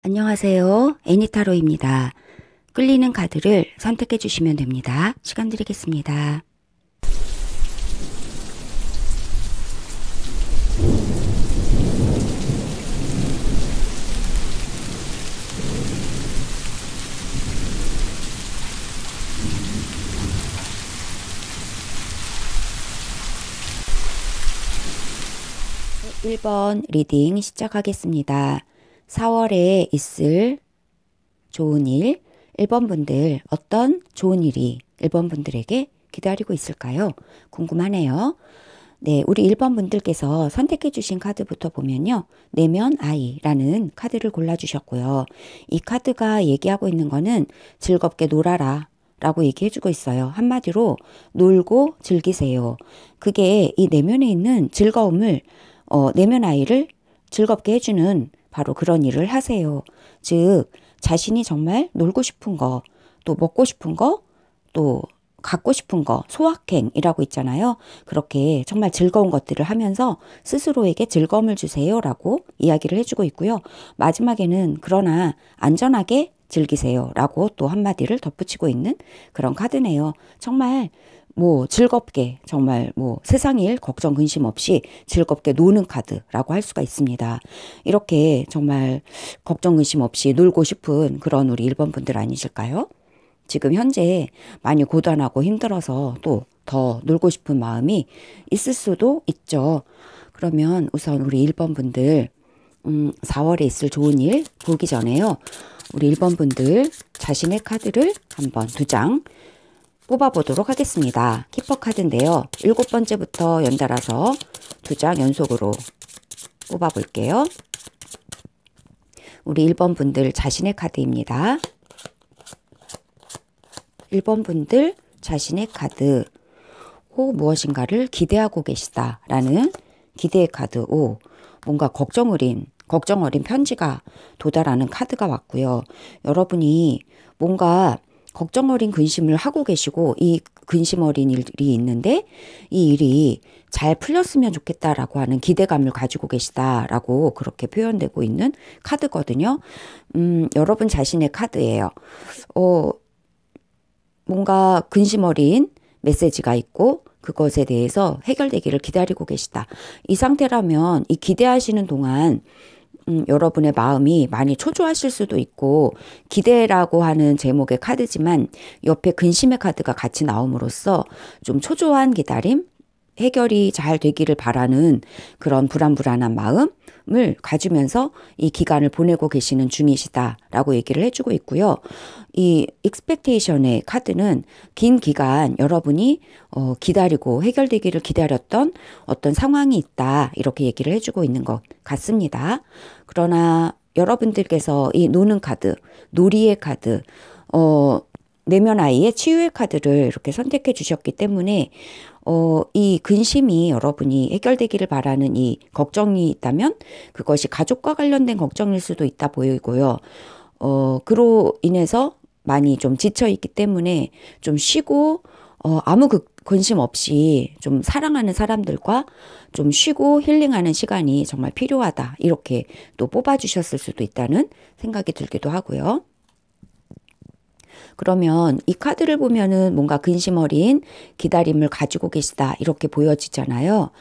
안녕하세요. 애니타로입니다. 끌리는 카드를 선택해 주시면 됩니다. 시간 드리겠습니다. 네, 1번 리딩 시작하겠습니다. 4월에 있을 좋은 일, 1번 분들 어떤 좋은 일이 1번 분들에게 기다리고 있을까요? 궁금하네요. 네, 우리 1번 분들께서 선택해 주신 카드부터 보면요. 내면 아이라는 카드를 골라주셨고요. 이 카드가 얘기하고 있는 거는 즐겁게 놀아라 라고 얘기해 주고 있어요. 한마디로 놀고 즐기세요. 그게 이 내면에 있는 즐거움을 내면 아이를 즐겁게 해주는 바로 그런 일을 하세요. 즉 자신이 정말 놀고 싶은 거, 또 먹고 싶은 거, 또 갖고 싶은 거, 소확행이라고 있잖아요. 그렇게 정말 즐거운 것들을 하면서 스스로에게 즐거움을 주세요 라고 이야기를 해주고 있고요. 마지막에는 그러나 안전하게 즐기세요 라고 또 한마디를 덧붙이고 있는 그런 카드네요. 정말 즐겁게 정말 세상 일 걱정 근심 없이 즐겁게 노는 카드라고 할 수가 있습니다. 이렇게 정말 걱정 근심 없이 놀고 싶은 그런 우리 1번 분들 아니실까요? 지금 현재 많이 고단하고 힘들어서 또 더 놀고 싶은 마음이 있을 수도 있죠. 그러면 우선 우리 1번 분들 4월에 있을 좋은 일 보기 전에요. 우리 1번 분들 자신의 카드를 한번 2장 뽑아보도록 하겠습니다. 키퍼 카드인데요. 7번째부터 연달아서 2장 연속으로 뽑아볼게요. 우리 1번 분들 자신의 카드입니다. 1번 분들 자신의 카드. 무엇인가를 기대하고 계시다라는 기대의 카드. 뭔가 걱정 어린 편지가 도달하는 카드가 왔고요. 여러분이 뭔가 걱정 어린 근심을 하고 계시고 이 근심 어린 일이 있는데 이 일이 잘 풀렸으면 좋겠다라고 하는 기대감을 가지고 계시다라고 그렇게 표현되고 있는 카드거든요. 여러분 자신의 카드예요. 뭔가 근심 어린 메시지가 있고 그것에 대해서 해결되기를 기다리고 계시다. 이 상태라면 이 기대하시는 동안 여러분의 마음이 많이 초조하실 수도 있고 기대라고 하는 제목의 카드지만 옆에 근심의 카드가 같이 나옴으로써 좀 초조한 기다림, 해결이 잘 되기를 바라는 그런 불안한 마음을 가지면서 이 기간을 보내고 계시는 중이시다라고 얘기를 해주고 있고요. 이 expectation의 카드는 긴 기간 여러분이 기다리고 해결되기를 기다렸던 어떤 상황이 있다 이렇게 얘기를 해주고 있는 것 같습니다. 그러나 여러분들께서 이 노는 카드, 놀이의 카드, 내면 아이의 치유의 카드를 이렇게 선택해 주셨기 때문에 이 근심이 여러분이 해결되기를 바라는 이 걱정이 있다면 그것이 가족과 관련된 걱정일 수도 있다 보이고요. 그로 인해서 많이 좀 지쳐 있기 때문에 좀 쉬고 아무 근심 없이 좀 사랑하는 사람들과 좀 쉬고 힐링하는 시간이 정말 필요하다. 이렇게 또 뽑아주셨을 수도 있다는 생각이 들기도 하고요. 그러면 이 카드를 보면은 뭔가 근심 어린 기다림을 가지고 계시다 이렇게 보여지잖아요.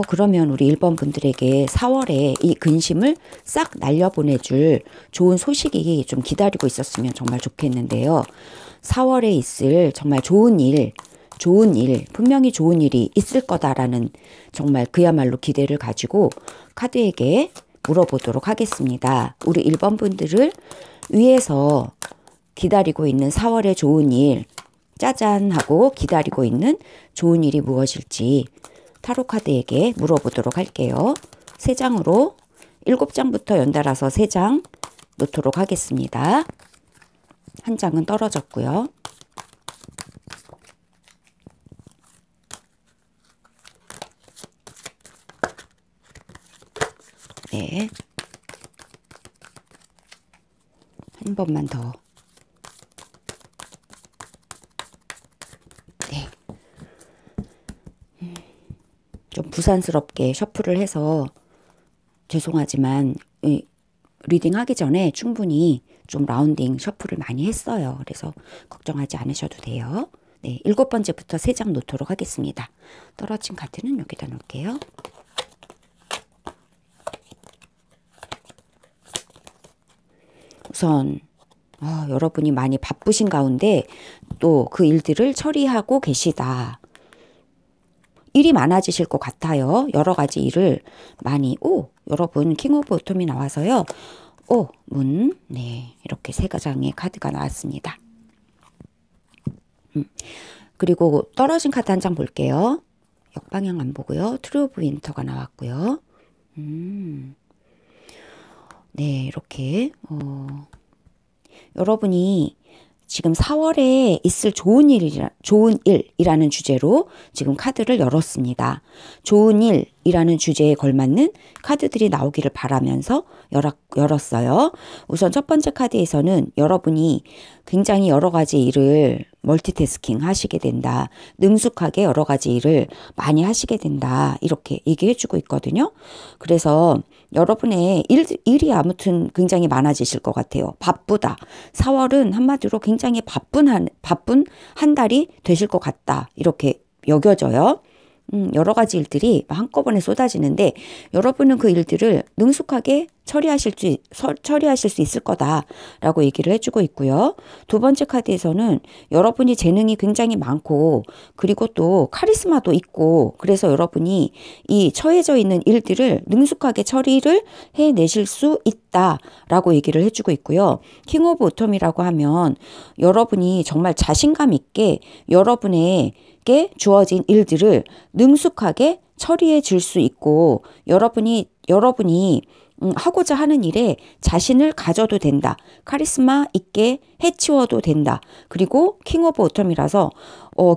그러면 우리 1번 분들에게 4월에 이 근심을 싹 날려보내줄 좋은 소식이 좀 기다리고 있었으면 정말 좋겠는데요. 4월에 있을 정말 좋은 일, 분명히 좋은 일이 있을 거다라는 정말 그야말로 기대를 가지고 카드에게 물어보도록 하겠습니다. 우리 1번 분들을 위해서 기다리고 있는 4월의 좋은 일, 짜잔 하고 기다리고 있는 좋은 일이 무엇일지 타로 카드에게 물어보도록 할게요. 3장으로 7장부터 연달아서 3장 놓도록 하겠습니다. 한 장은 떨어졌고요. 네. 한 번만 더. 네. 좀 부산스럽게 셔플을 해서 죄송하지만 리딩 하기 전에 충분히 좀 라운딩 셔플을 많이 했어요. 그래서 걱정하지 않으셔도 돼요. 네, 7번째부터 3장 놓도록 하겠습니다. 떨어진 카드는 여기다 놓을게요. 우선 여러분이 많이 바쁘신 가운데 또 그 일들을 처리하고 계시다. 일이 많아지실 것 같아요. 여러 가지 일을 많이. 여러분 킹 오브 오톰이 나와서요. 네, 이렇게 3장의 카드가 나왔습니다. 그리고 떨어진 카드 한 장 볼게요. 역방향 안 보고요. 트루 오브 윈터가 나왔고요. 네, 이렇게 여러분이 지금 4월에 있을 좋은 일이라는 주제로 지금 카드를 열었습니다. 좋은 일이라는 주제에 걸맞는 카드들이 나오기를 바라면서 열었어요. 우선 첫 번째 카드에서는 여러분이 굉장히 여러 가지 일을 멀티태스킹 하시게 된다. 능숙하게 여러 가지 일을 많이 하시게 된다. 이렇게 얘기해 주고 있거든요. 그래서 여러분의 일이 아무튼 굉장히 많아지실 것 같아요. 바쁘다. 4월은 한마디로 굉장히 바쁜 한 달이 되실 것 같다. 이렇게 여겨져요. 여러 가지 일들이 한꺼번에 쏟아지는데 여러분은 그 일들을 능숙하게 처리하실 수 있을 거다라고 얘기를 해주고 있고요. 두 번째 카드에서는 여러분이 재능이 굉장히 많고 그리고 또 카리스마도 있고 그래서 여러분이 이 처해져 있는 일들을 능숙하게 처리를 해내실 수 있다라고 얘기를 해주고 있고요. 킹 오브 오텀이라고 하면 여러분이 정말 자신감 있게 여러분에게 주어진 일들을 능숙하게 처리해 줄 수 있고 여러분이 하고자 하는 일에 자신을 가져도 된다. 카리스마 있게 해치워도 된다. 그리고 킹 오브 오텀이라서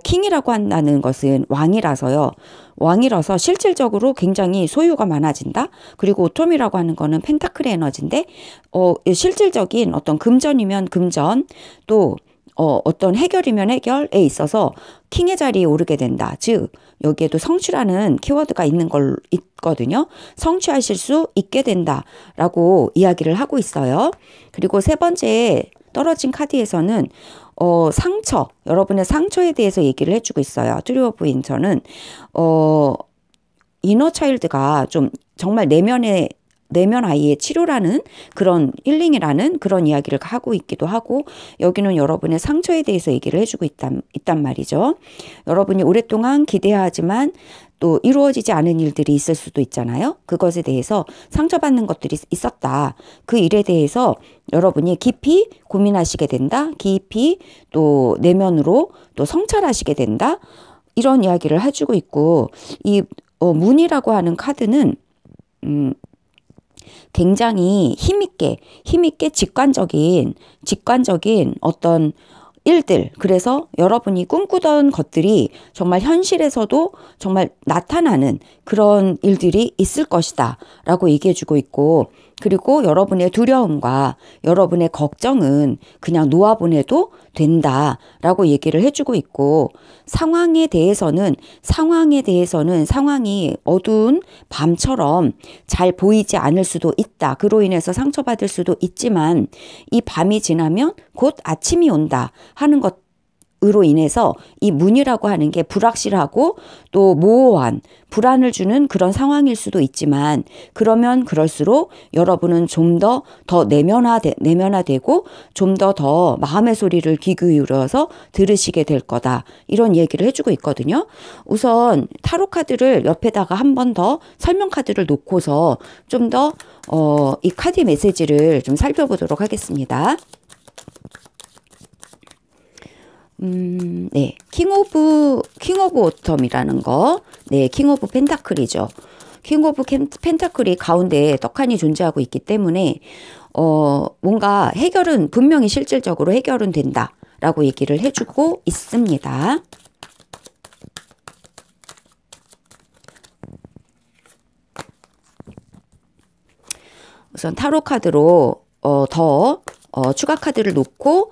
킹이라고 한다는 것은 왕이라서요. 왕이라서 실질적으로 굉장히 소유가 많아진다. 그리고 오톰이라고 하는 거는 펜타클의 에너지인데 실질적인 어떤 금전이면 금전 또 어떤 해결이면 해결에 있어서 킹의 자리에 오르게 된다. 즉 여기에도 성취라는 키워드가 있거든요. 성취하실 수 있게 된다라고 이야기를 하고 있어요. 그리고 세 번째 떨어진 카드에서는 여러분의 상처에 대해서 얘기를 해주고 있어요. 트리 오브 윈터는 이너 차일드가 좀 정말 내면 아이의 치료라는 그런 힐링이라는 그런 이야기를 하고 있기도 하고 여기는 여러분의 상처에 대해서 얘기를 해주고 있단 말이죠. 여러분이 오랫동안 기대하지만 또 이루어지지 않은 일들이 있을 수도 있잖아요. 그것에 대해서 상처받는 것들이 있었다. 그 일에 대해서 여러분이 깊이 고민하시게 된다. 깊이 또 내면으로 또 성찰하시게 된다. 이런 이야기를 해주고 있고 이 문이라고 하는 카드는 굉장히 힘있게 직관적인 어떤 일들 그래서 여러분이 꿈꾸던 것들이 정말 현실에서도 정말 나타나는 그런 일들이 있을 것이다 라고 얘기해 주고 있고 그리고 여러분의 두려움과 여러분의 걱정은 그냥 놓아보내도 된다라고 얘기를 해주고 있고 상황에 대해서는 상황이 어두운 밤처럼 잘 보이지 않을 수도 있다. 그로 인해서 상처받을 수도 있지만 이 밤이 지나면 곧 아침이 온다 하는 것으로 인해서 이 문이라고 하는 게 불확실하고 또 모호한 불안을 주는 그런 상황일 수도 있지만 그러면 그럴수록 여러분은 좀 더 내면화되고 좀 더 마음의 소리를 귀 기울여서 들으시게 될 거다. 이런 얘기를 해주고 있거든요. 우선 타로 카드를 옆에다가 한 번 더 설명 카드를 놓고서 좀 더 이 카드 메시지를 좀 살펴보도록 하겠습니다. 네. 킹 오브 오텀이라는 거. 네, 킹 오브 펜타클이죠. 킹 오브 펜타클이 가운데에 떡하니 존재하고 있기 때문에 뭔가 해결은 분명히 실질적으로 해결은 된다라고 얘기를 해주고 있습니다. 우선 타로 카드로 더 추가 카드를 놓고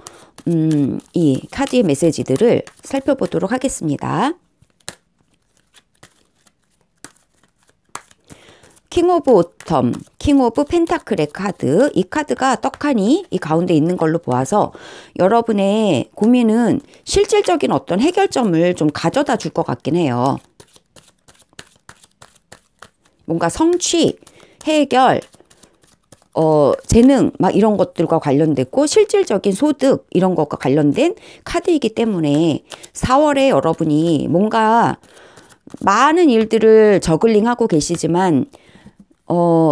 이 카드의 메시지들을 살펴보도록 하겠습니다. 킹 오브 오텀, 킹 오브 펜타클의 카드. 이 카드가 떡하니 이 가운데 있는 걸로 보아서 여러분의 고민은 실질적인 어떤 해결점을 좀 가져다 줄 것 같긴 해요. 뭔가 성취, 해결, 재능 막 이런 것들과 관련됐고 실질적인 소득 이런 것과 관련된 카드이기 때문에 4월에 여러분이 뭔가 많은 일들을 저글링하고 계시지만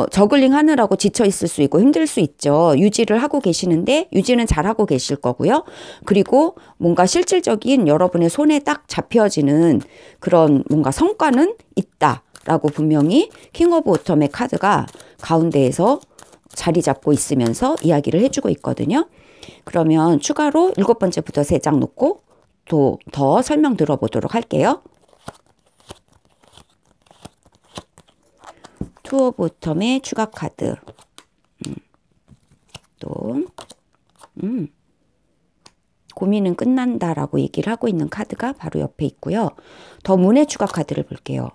저글링 하느라고 지쳐 있을 수 있고 힘들 수 있죠. 유지를 하고 계시는데 유지는 잘하고 계실 거고요. 그리고 뭔가 실질적인 여러분의 손에 딱 잡혀지는 그런 뭔가 성과는 있다라고 분명히 킹 오브 오텀의 카드가 가운데에서 자리 잡고 있으면서 이야기를 해주고 있거든요. 그러면 추가로 7번째부터 3장 놓고 또 더 설명 들어보도록 할게요. 투 오브 오텀의 추가 카드. 또 고민은 끝난다라고 얘기를 하고 있는 카드가 바로 옆에 있고요. 더 문의 추가 카드를 볼게요.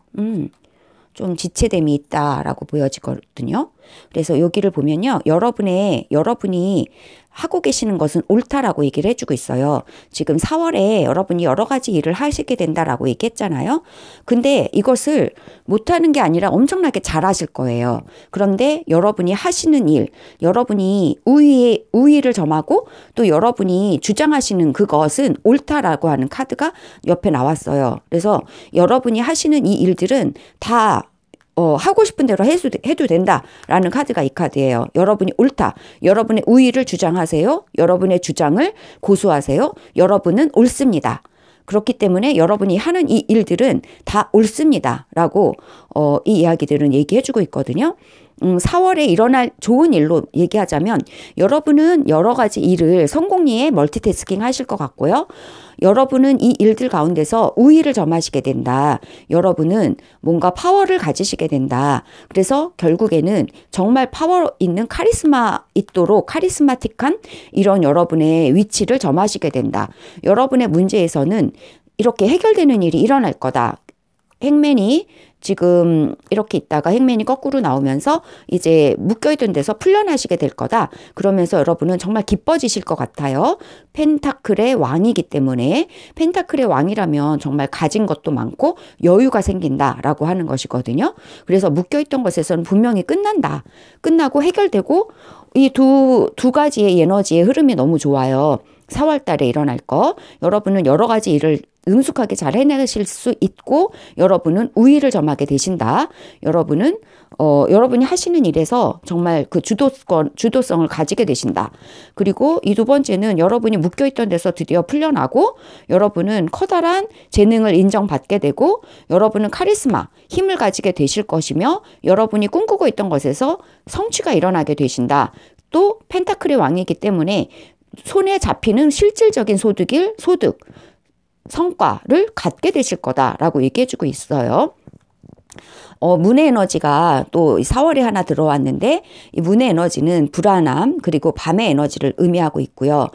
좀 지체됨이 있다라고 보여지거든요. 그래서 여기를 보면요. 여러분이 하고 계시는 것은 옳다라고 얘기를 해주고 있어요. 지금 4월에 여러분이 여러 가지 일을 하시게 된다라고 얘기했잖아요. 근데 이것을 못하는 게 아니라 엄청나게 잘하실 거예요. 그런데 여러분이 하시는 일, 여러분이 우위를 점하고 또 여러분이 주장하시는 그것은 옳다라고 하는 카드가 옆에 나왔어요. 그래서 여러분이 하시는 이 일들은 다 하고 싶은 대로 해도 된다라는 카드가 이 카드예요. 여러분이 옳다. 여러분의 우위를 주장하세요. 여러분의 주장을 고수하세요. 여러분은 옳습니다. 그렇기 때문에 여러분이 하는 이 일들은 다 옳습니다. 라고 이 이야기들은 얘기해주고 있거든요. 4월에 일어날 좋은 일로 얘기하자면 여러분은 여러 가지 일을 성공리에 멀티태스킹 하실 것 같고요. 여러분은 이 일들 가운데서 우위를 점하시게 된다. 여러분은 뭔가 파워를 가지시게 된다. 그래서 결국에는 정말 파워 있는 카리스마 있도록 카리스마틱한 이런 여러분의 위치를 점하시게 된다. 여러분의 문제에서는 이렇게 해결되는 일이 일어날 거다. 행맨이 지금 이렇게 있다가 행맨이 거꾸로 나오면서 이제 묶여있던 데서 풀려나시게 될 거다. 그러면서 여러분은 정말 기뻐지실 것 같아요. 펜타클의 왕이기 때문에 펜타클의 왕이라면 정말 가진 것도 많고 여유가 생긴다라고 하는 것이거든요. 그래서 묶여있던 것에서는 분명히 끝난다. 끝나고 해결되고 이 두 가지의 에너지의 흐름이 너무 좋아요. 4월 달에 일어날 거. 여러분은 여러 가지 일을 능숙하게 잘 해내실 수 있고 여러분은 우위를 점하게 되신다. 여러분이 하시는 일에서 정말 그 주도성을 가지게 되신다. 그리고 이 두 번째는 여러분이 묶여있던 데서 드디어 풀려나고 여러분은 커다란 재능을 인정받게 되고 여러분은 카리스마, 힘을 가지게 되실 것이며 여러분이 꿈꾸고 있던 것에서 성취가 일어나게 되신다. 또 펜타클의 왕이기 때문에 손에 잡히는 실질적인 소득, 성과를 갖게 되실 거다라고 얘기해주고 있어요. 문의 에너지가 또 4월에 하나 들어왔는데 이 문의 에너지는 불안함 그리고 밤의 에너지를 의미하고 있고요.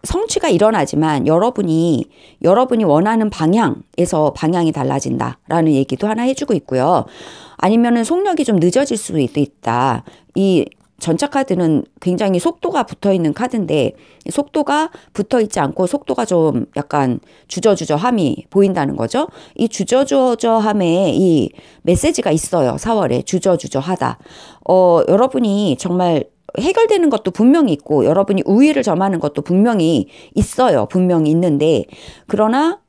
성취가 일어나지만 여러분이 원하는 방향에서 방향이 달라진다라는 얘기도 하나 해주고 있고요. 아니면은 속력이 좀 늦어질 수도 있다. 이 전차 카드는 굉장히 속도가 붙어있는 카드인데 속도가 붙어있지 않고 속도가 좀 약간 주저주저함이 보인다는 거죠. 이 주저주저함에 이 메시지가 있어요. 4월에 주저주저하다. 여러분이 정말 해결되는 것도 분명히 있고 여러분이 우위를 점하는 것도 분명히 있어요. 분명히 있는데 그러나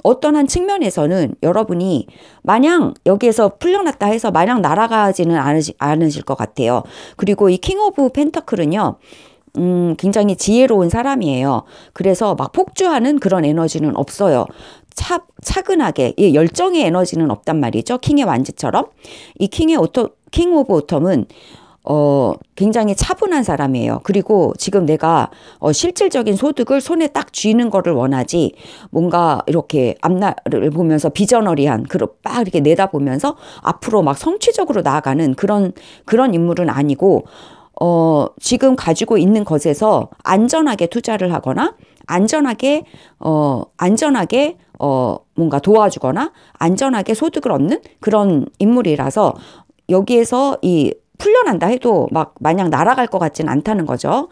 어떤 한 측면에서는 여러분이 마냥 여기에서 풀려났다 해서 마냥 날아가지는 않으실 것 같아요. 그리고 이 킹 오브 펜터클은요. 굉장히 지혜로운 사람이에요. 그래서 막 폭주하는 그런 에너지는 없어요. 차근하게 열정의 에너지는 없단 말이죠. 킹의 완지처럼. 이 킹 오브 오텀은 굉장히 차분한 사람이에요. 그리고 지금 내가 실질적인 소득을 손에 딱 쥐는 거를 원하지 뭔가 이렇게 앞날을 보면서 비저너리한 막 이렇게 내다보면서 앞으로 막 성취적으로 나아가는 그런 인물은 아니고 지금 가지고 있는 것에서 안전하게 투자를 하거나 안전하게 뭔가 도와주거나 안전하게 소득을 얻는 그런 인물이라서 여기에서 이 풀려난다 해도 막 마냥 날아갈 것 같진 않다는 거죠.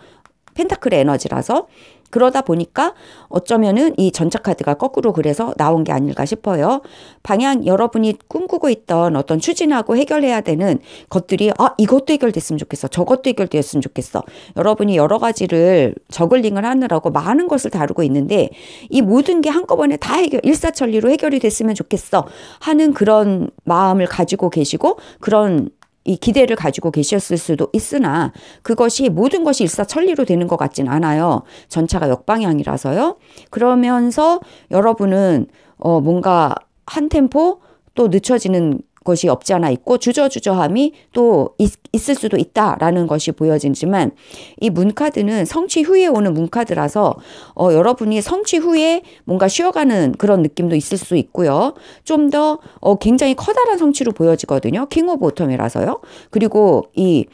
펜타클의 에너지라서. 그러다 보니까 어쩌면은 이 전차카드가 거꾸로 그래서 나온 게 아닐까 싶어요. 방향 여러분이 꿈꾸고 있던 어떤 추진하고 해결해야 되는 것들이 이것도 해결됐으면 좋겠어. 저것도 해결됐으면 좋겠어. 여러분이 여러 가지를 저글링을 하느라고 많은 것을 다루고 있는데 이 모든 게 한꺼번에 다 일사천리로 해결이 됐으면 좋겠어 하는 그런 마음을 가지고 계시고 그런 이 기대를 가지고 계셨을 수도 있으나 그것이 모든 것이 일사천리로 되는 것 같진 않아요. 전차가 역방향이라서요. 그러면서 여러분은 뭔가 한 템포 또 늦춰지는 것이 없지 않아 있고 주저주저함이 또 있을 수도 있다라는 것이 보여지지만 이 문카드는 성취 후에 오는 문카드라서 여러분이 성취 후에 뭔가 쉬어가는 그런 느낌도 있을 수 있고요. 좀 더 굉장히 커다란 성취로 보여지거든요. 킹 오브 오텀이라서요. 그리고 이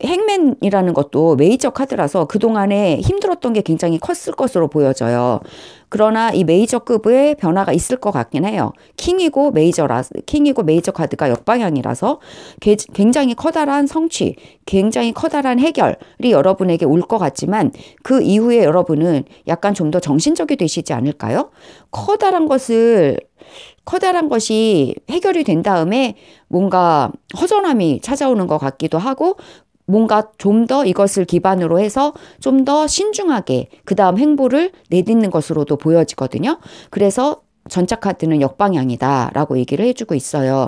행맨이라는 것도 메이저 카드라서 그동안에 힘들었던 게 굉장히 컸을 것으로 보여져요. 그러나 이 메이저급의 변화가 있을 것 같긴 해요. 킹이고 메이저 카드가 역방향이라서 굉장히 커다란 성취, 굉장히 커다란 해결이 여러분에게 올 것 같지만 그 이후에 여러분은 약간 좀 더 정신적이 되시지 않을까요? 커다란 것이 해결이 된 다음에 뭔가 허전함이 찾아오는 것 같기도 하고 뭔가 좀 더 이것을 기반으로 해서 좀 더 신중하게 그 다음 행보를 내딛는 것으로도 보여지거든요. 그래서 전차카드는 역방향이다라고 얘기를 해주고 있어요.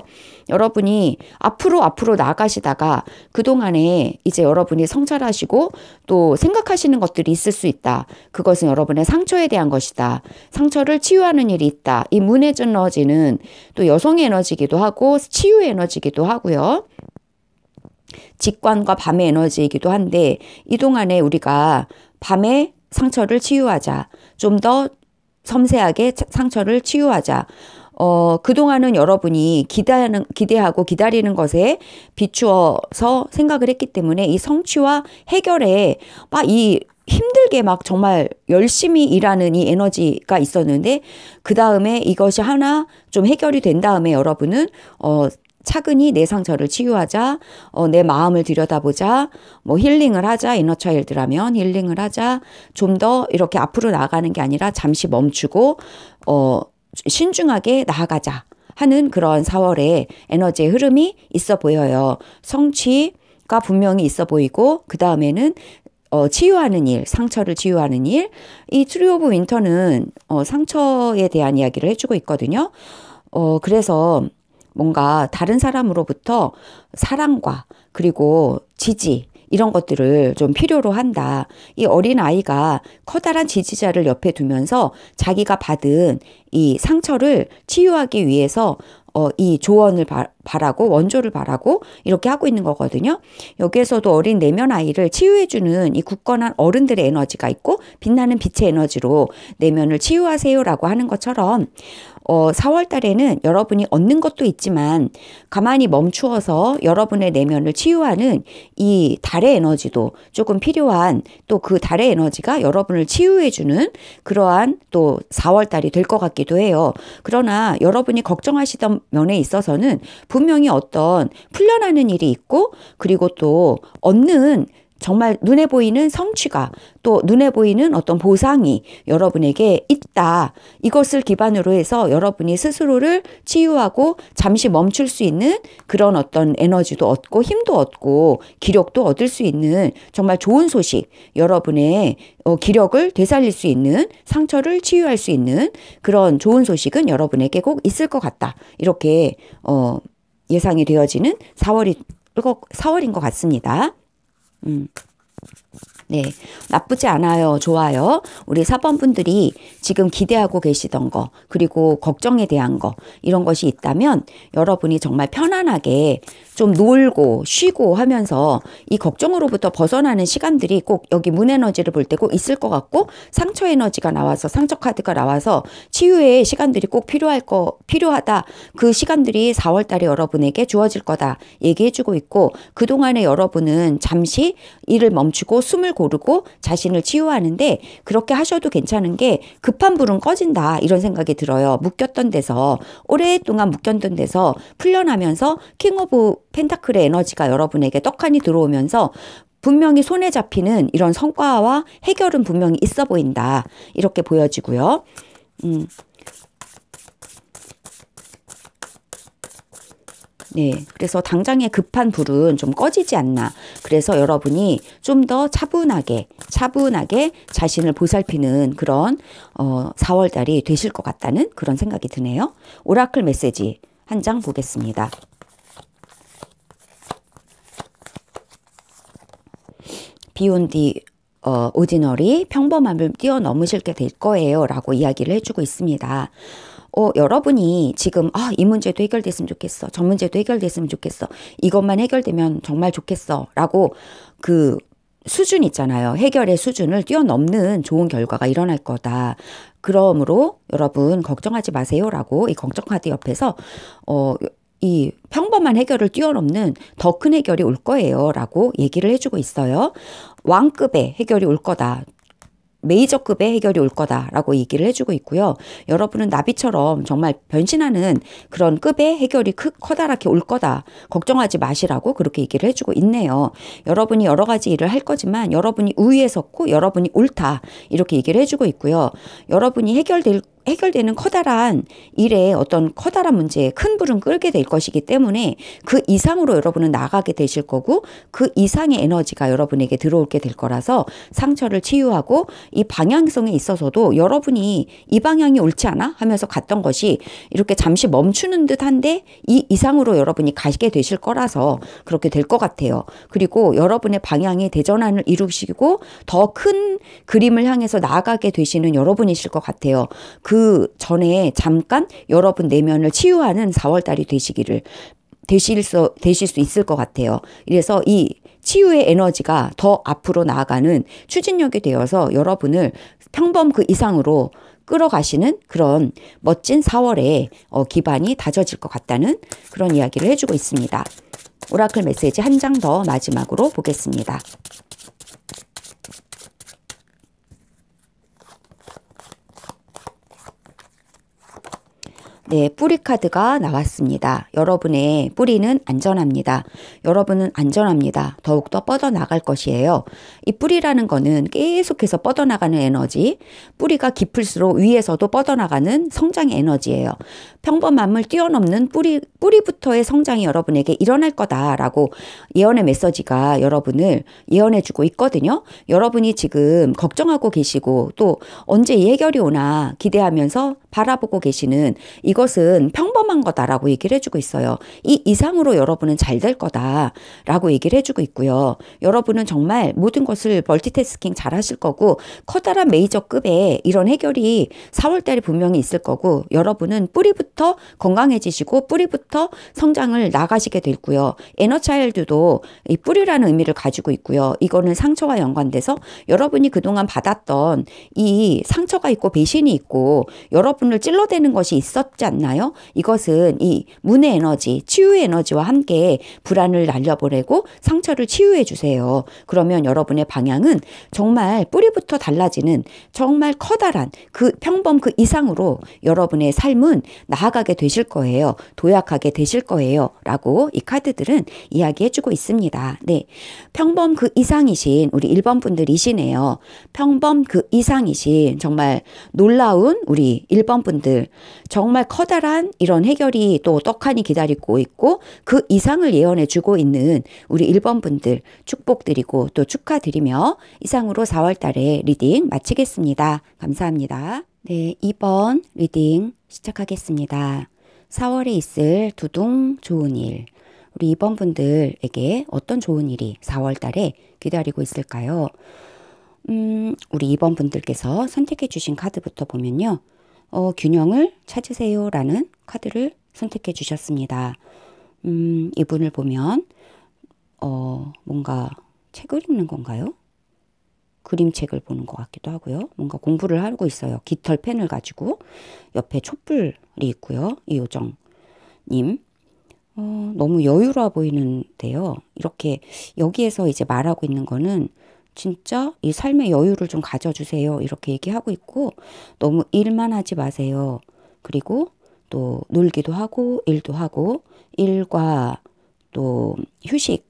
여러분이 앞으로 나아가시다가 그동안에 이제 여러분이 성찰하시고 또 생각하시는 것들이 있을 수 있다. 그것은 여러분의 상처에 대한 것이다. 상처를 치유하는 일이 있다. 이 문의 에너지는 또 여성의 에너지이기도 하고 치유의 에너지이기도 하고요. 직관과 밤의 에너지이기도 한데 이 동안에 우리가 밤에 상처를 치유하자. 좀 더 섬세하게 상처를 치유하자. 그동안은 여러분이 기대하고 기다리는 것에 비추어서 생각을 했기 때문에 이 성취와 해결에 막 힘들게 막 정말 열심히 일하는 이 에너지가 있었는데 그 다음에 이것이 하나 좀 해결이 된 다음에 여러분은 차근히 내 상처를 치유하자, 내 마음을 들여다보자, 뭐 힐링을 하자, 이너차일드라면 힐링을 하자, 좀 더 이렇게 앞으로 나아가는 게 아니라 잠시 멈추고 신중하게 나아가자 하는 그런 4월의 에너지의 흐름이 있어 보여요. 성취가 분명히 있어 보이고 그 다음에는 치유하는 일, 상처를 치유하는 일. 이 트리 오브 윈터는 상처에 대한 이야기를 해주고 있거든요. 그래서 뭔가 다른 사람으로부터 사랑과 그리고 지지 이런 것들을 좀 필요로 한다. 이 어린 아이가 커다란 지지자를 옆에 두면서 자기가 받은 이 상처를 치유하기 위해서 이 조언을 바라고 원조를 바라고 이렇게 하고 있는 거거든요. 여기에서도 어린 내면 아이를 치유해주는 이 굳건한 어른들의 에너지가 있고 빛나는 빛의 에너지로 내면을 치유하세요라고 하는 것처럼 4월 달에는 여러분이 얻는 것도 있지만 가만히 멈추어서 여러분의 내면을 치유하는 이 달의 에너지도 조금 필요한 또 그 달의 에너지가 여러분을 치유해주는 그러한 또 4월 달이 될 것 같기도 해요. 그러나 여러분이 걱정하시던 면에 있어서는 분명히 어떤 풀려나는 일이 있고 그리고 또 얻는 정말 눈에 보이는 성취가 또 눈에 보이는 어떤 보상이 여러분에게 있다. 이것을 기반으로 해서 여러분이 스스로를 치유하고 잠시 멈출 수 있는 그런 어떤 에너지도 얻고 힘도 얻고 기력도 얻을 수 있는 정말 좋은 소식, 여러분의 기력을 되살릴 수 있는 상처를 치유할 수 있는 그런 좋은 소식은 여러분에게 꼭 있을 것 같다. 이렇게 예상이 되어지는 4월인 것 같습니다. 네, 나쁘지 않아요. 좋아요. 우리 4번 분들이 지금 기대하고 계시던 거 그리고 걱정에 대한 거 이런 것이 있다면 여러분이 정말 편안하게 좀 놀고 쉬고 하면서 이 걱정으로부터 벗어나는 시간들이 꼭 여기 문 에너지를 볼 때 꼭 있을 것 같고 상처 에너지가 나와서 상처 카드가 나와서 치유의 시간들이 꼭 필요하다. 그 시간들이 4월 달에 여러분에게 주어질 거다 얘기해 주고 있고 그동안에 여러분은 잠시 일을 멈추고 숨을 잘 고르고 자신을 치유하는데 그렇게 하셔도 괜찮은 게 급한 불은 꺼진다 이런 생각이 들어요. 묶였던 데서 오랫동안 묶였던 데서 풀려나면서 킹 오브 펜타클의 에너지가 여러분에게 떡하니 들어오면서 분명히 손에 잡히는 이런 성과와 해결은 분명히 있어 보인다. 이렇게 보여지고요. 네, 그래서 당장의 급한 불은 좀 꺼지지 않나. 그래서 여러분이 좀 더 차분하게 자신을 보살피는 그런 4월 달이 되실 것 같다는 그런 생각이 드네요. 오라클 메시지 한 장 보겠습니다. 비욘디 오디너리 평범함을 뛰어넘으실 게 될 거예요 라고 이야기를 해주고 있습니다. 여러분이 지금 이 문제도 해결됐으면 좋겠어. 저 문제도 해결됐으면 좋겠어. 이것만 해결되면 정말 좋겠어 라고 그 수준 있잖아요. 해결의 수준을 뛰어넘는 좋은 결과가 일어날 거다. 그러므로 여러분 걱정하지 마세요 라고 이 걱정 카드 옆에서 이 평범한 해결을 뛰어넘는 더 큰 해결이 올 거예요 라고 얘기를 해주고 있어요. 왕급의 해결이 올 거다. 메이저급의 해결이 올 거다라고 얘기를 해주고 있고요. 여러분은 나비처럼 정말 변신하는 그런 급의 해결이 커다랗게 올 거다. 걱정하지 마시라고 그렇게 얘기를 해주고 있네요. 여러분이 여러 가지 일을 할 거지만 여러분이 우위에 섰고 여러분이 옳다. 이렇게 얘기를 해주고 있고요. 여러분이 해결되는 커다란 일에 어떤 커다란 문제에 큰 불은 끌게 될 것이기 때문에 그 이상으로 여러분은 나가게 되실 거고 그 이상의 에너지가 여러분에게 들어오게 될 거라서 상처를 치유하고 이 방향성에 있어서도 여러분이 이 방향이 옳지 않아? 하면서 갔던 것이 이렇게 잠시 멈추는 듯한데 이 이상으로 여러분이 가게 되실 거라서 그렇게 될 것 같아요. 그리고 여러분의 방향이 대전환을 이루시고 더 큰 그림을 향해서 나아가게 되시는 여러분이실 것 같아요. 그 전에 잠깐 여러분 내면을 치유하는 4월달이 되실 수 있을 것 같아요. 그래서 이 치유의 에너지가 더 앞으로 나아가는 추진력이 되어서 여러분을 평범 그 이상으로 끌어가시는 그런 멋진 4월의 기반이 다져질 것 같다는 그런 이야기를 해주고 있습니다. 오라클 메시지 한 장 더 마지막으로 보겠습니다. 네, 뿌리 카드가 나왔습니다. 여러분의 뿌리는 안전합니다. 여러분은 안전합니다. 더욱더 뻗어나갈 것이에요. 이 뿌리라는 거는 계속해서 뻗어나가는 에너지, 뿌리가 깊을수록 위에서도 뻗어나가는 성장의 에너지예요. 평범함을 뛰어넘는 뿌리부터의 성장이 여러분에게 일어날 거다라고 예언의 메시지가 여러분을 예언해주고 있거든요. 여러분이 지금 걱정하고 계시고 또 언제 이 해결이 오나 기대하면서 바라보고 계시는 이것은 평범한 거다라고 얘기를 해주고 있어요. 이 이상으로 여러분은 잘 될 거다라고 얘기를 해주고 있고요. 여러분은 정말 모든 것을 멀티태스킹 잘 하실 거고 커다란 메이저급의 이런 해결이 4월달에 분명히 있을 거고 여러분은 뿌리부터 건강해지시고 뿌리부터 성장을 나가시게 되고요. 에너차일드도 이 뿌리라는 의미를 가지고 있고요. 이거는 상처와 연관돼서 여러분이 그동안 받았던 이 상처가 있고 배신이 있고 여러분을 찔러대는 것이 있었지 않나요? 이것은 이 문의 에너지, 치유의 에너지와 함께 불안을 날려보내고 상처를 치유해 주세요. 그러면 여러분의 방향은 정말 뿌리부터 달라지는 정말 커다란 그 평범 그 이상으로 여러분의 삶은 나아가게 되실 거예요. 도약하게 되실 거예요. 라고 이 카드들은 이야기해 주고 있습니다. 네, 평범 그 이상이신 우리 1번 분들이시네요. 평범 그 이상이신 정말 놀라운 우리 1번 분들 정말 커다란 이런 해결이 또 떡하니 기다리고 있고 그 이상을 예언해 주고 있는 우리 1번 분들 축복드리고 또 축하드리며 이상으로 4월 달에 리딩 마치겠습니다. 감사합니다. 네, 2번 리딩 시작하겠습니다. 4월에 있을 두둥 좋은 일. 우리 2번 분들에게 어떤 좋은 일이 4월 달에 기다리고 있을까요? 우리 2번 분들께서 선택해 주신 카드부터 보면요. 균형을 찾으세요 라는 카드를 선택해 주셨습니다. 이분을 보면 뭔가 책을 읽는 건가요? 그림책을 보는 것 같기도 하고요. 뭔가 공부를 하고 있어요. 깃털 펜을 가지고 옆에 촛불이 있고요. 이효정님 너무 여유로워 보이는데요. 이렇게 여기에서 이제 말하고 있는 거는 진짜 이 삶의 여유를 좀 가져주세요. 이렇게 얘기하고 있고, 너무 일만 하지 마세요. 그리고 또 놀기도 하고 일도 하고 일과 또 휴식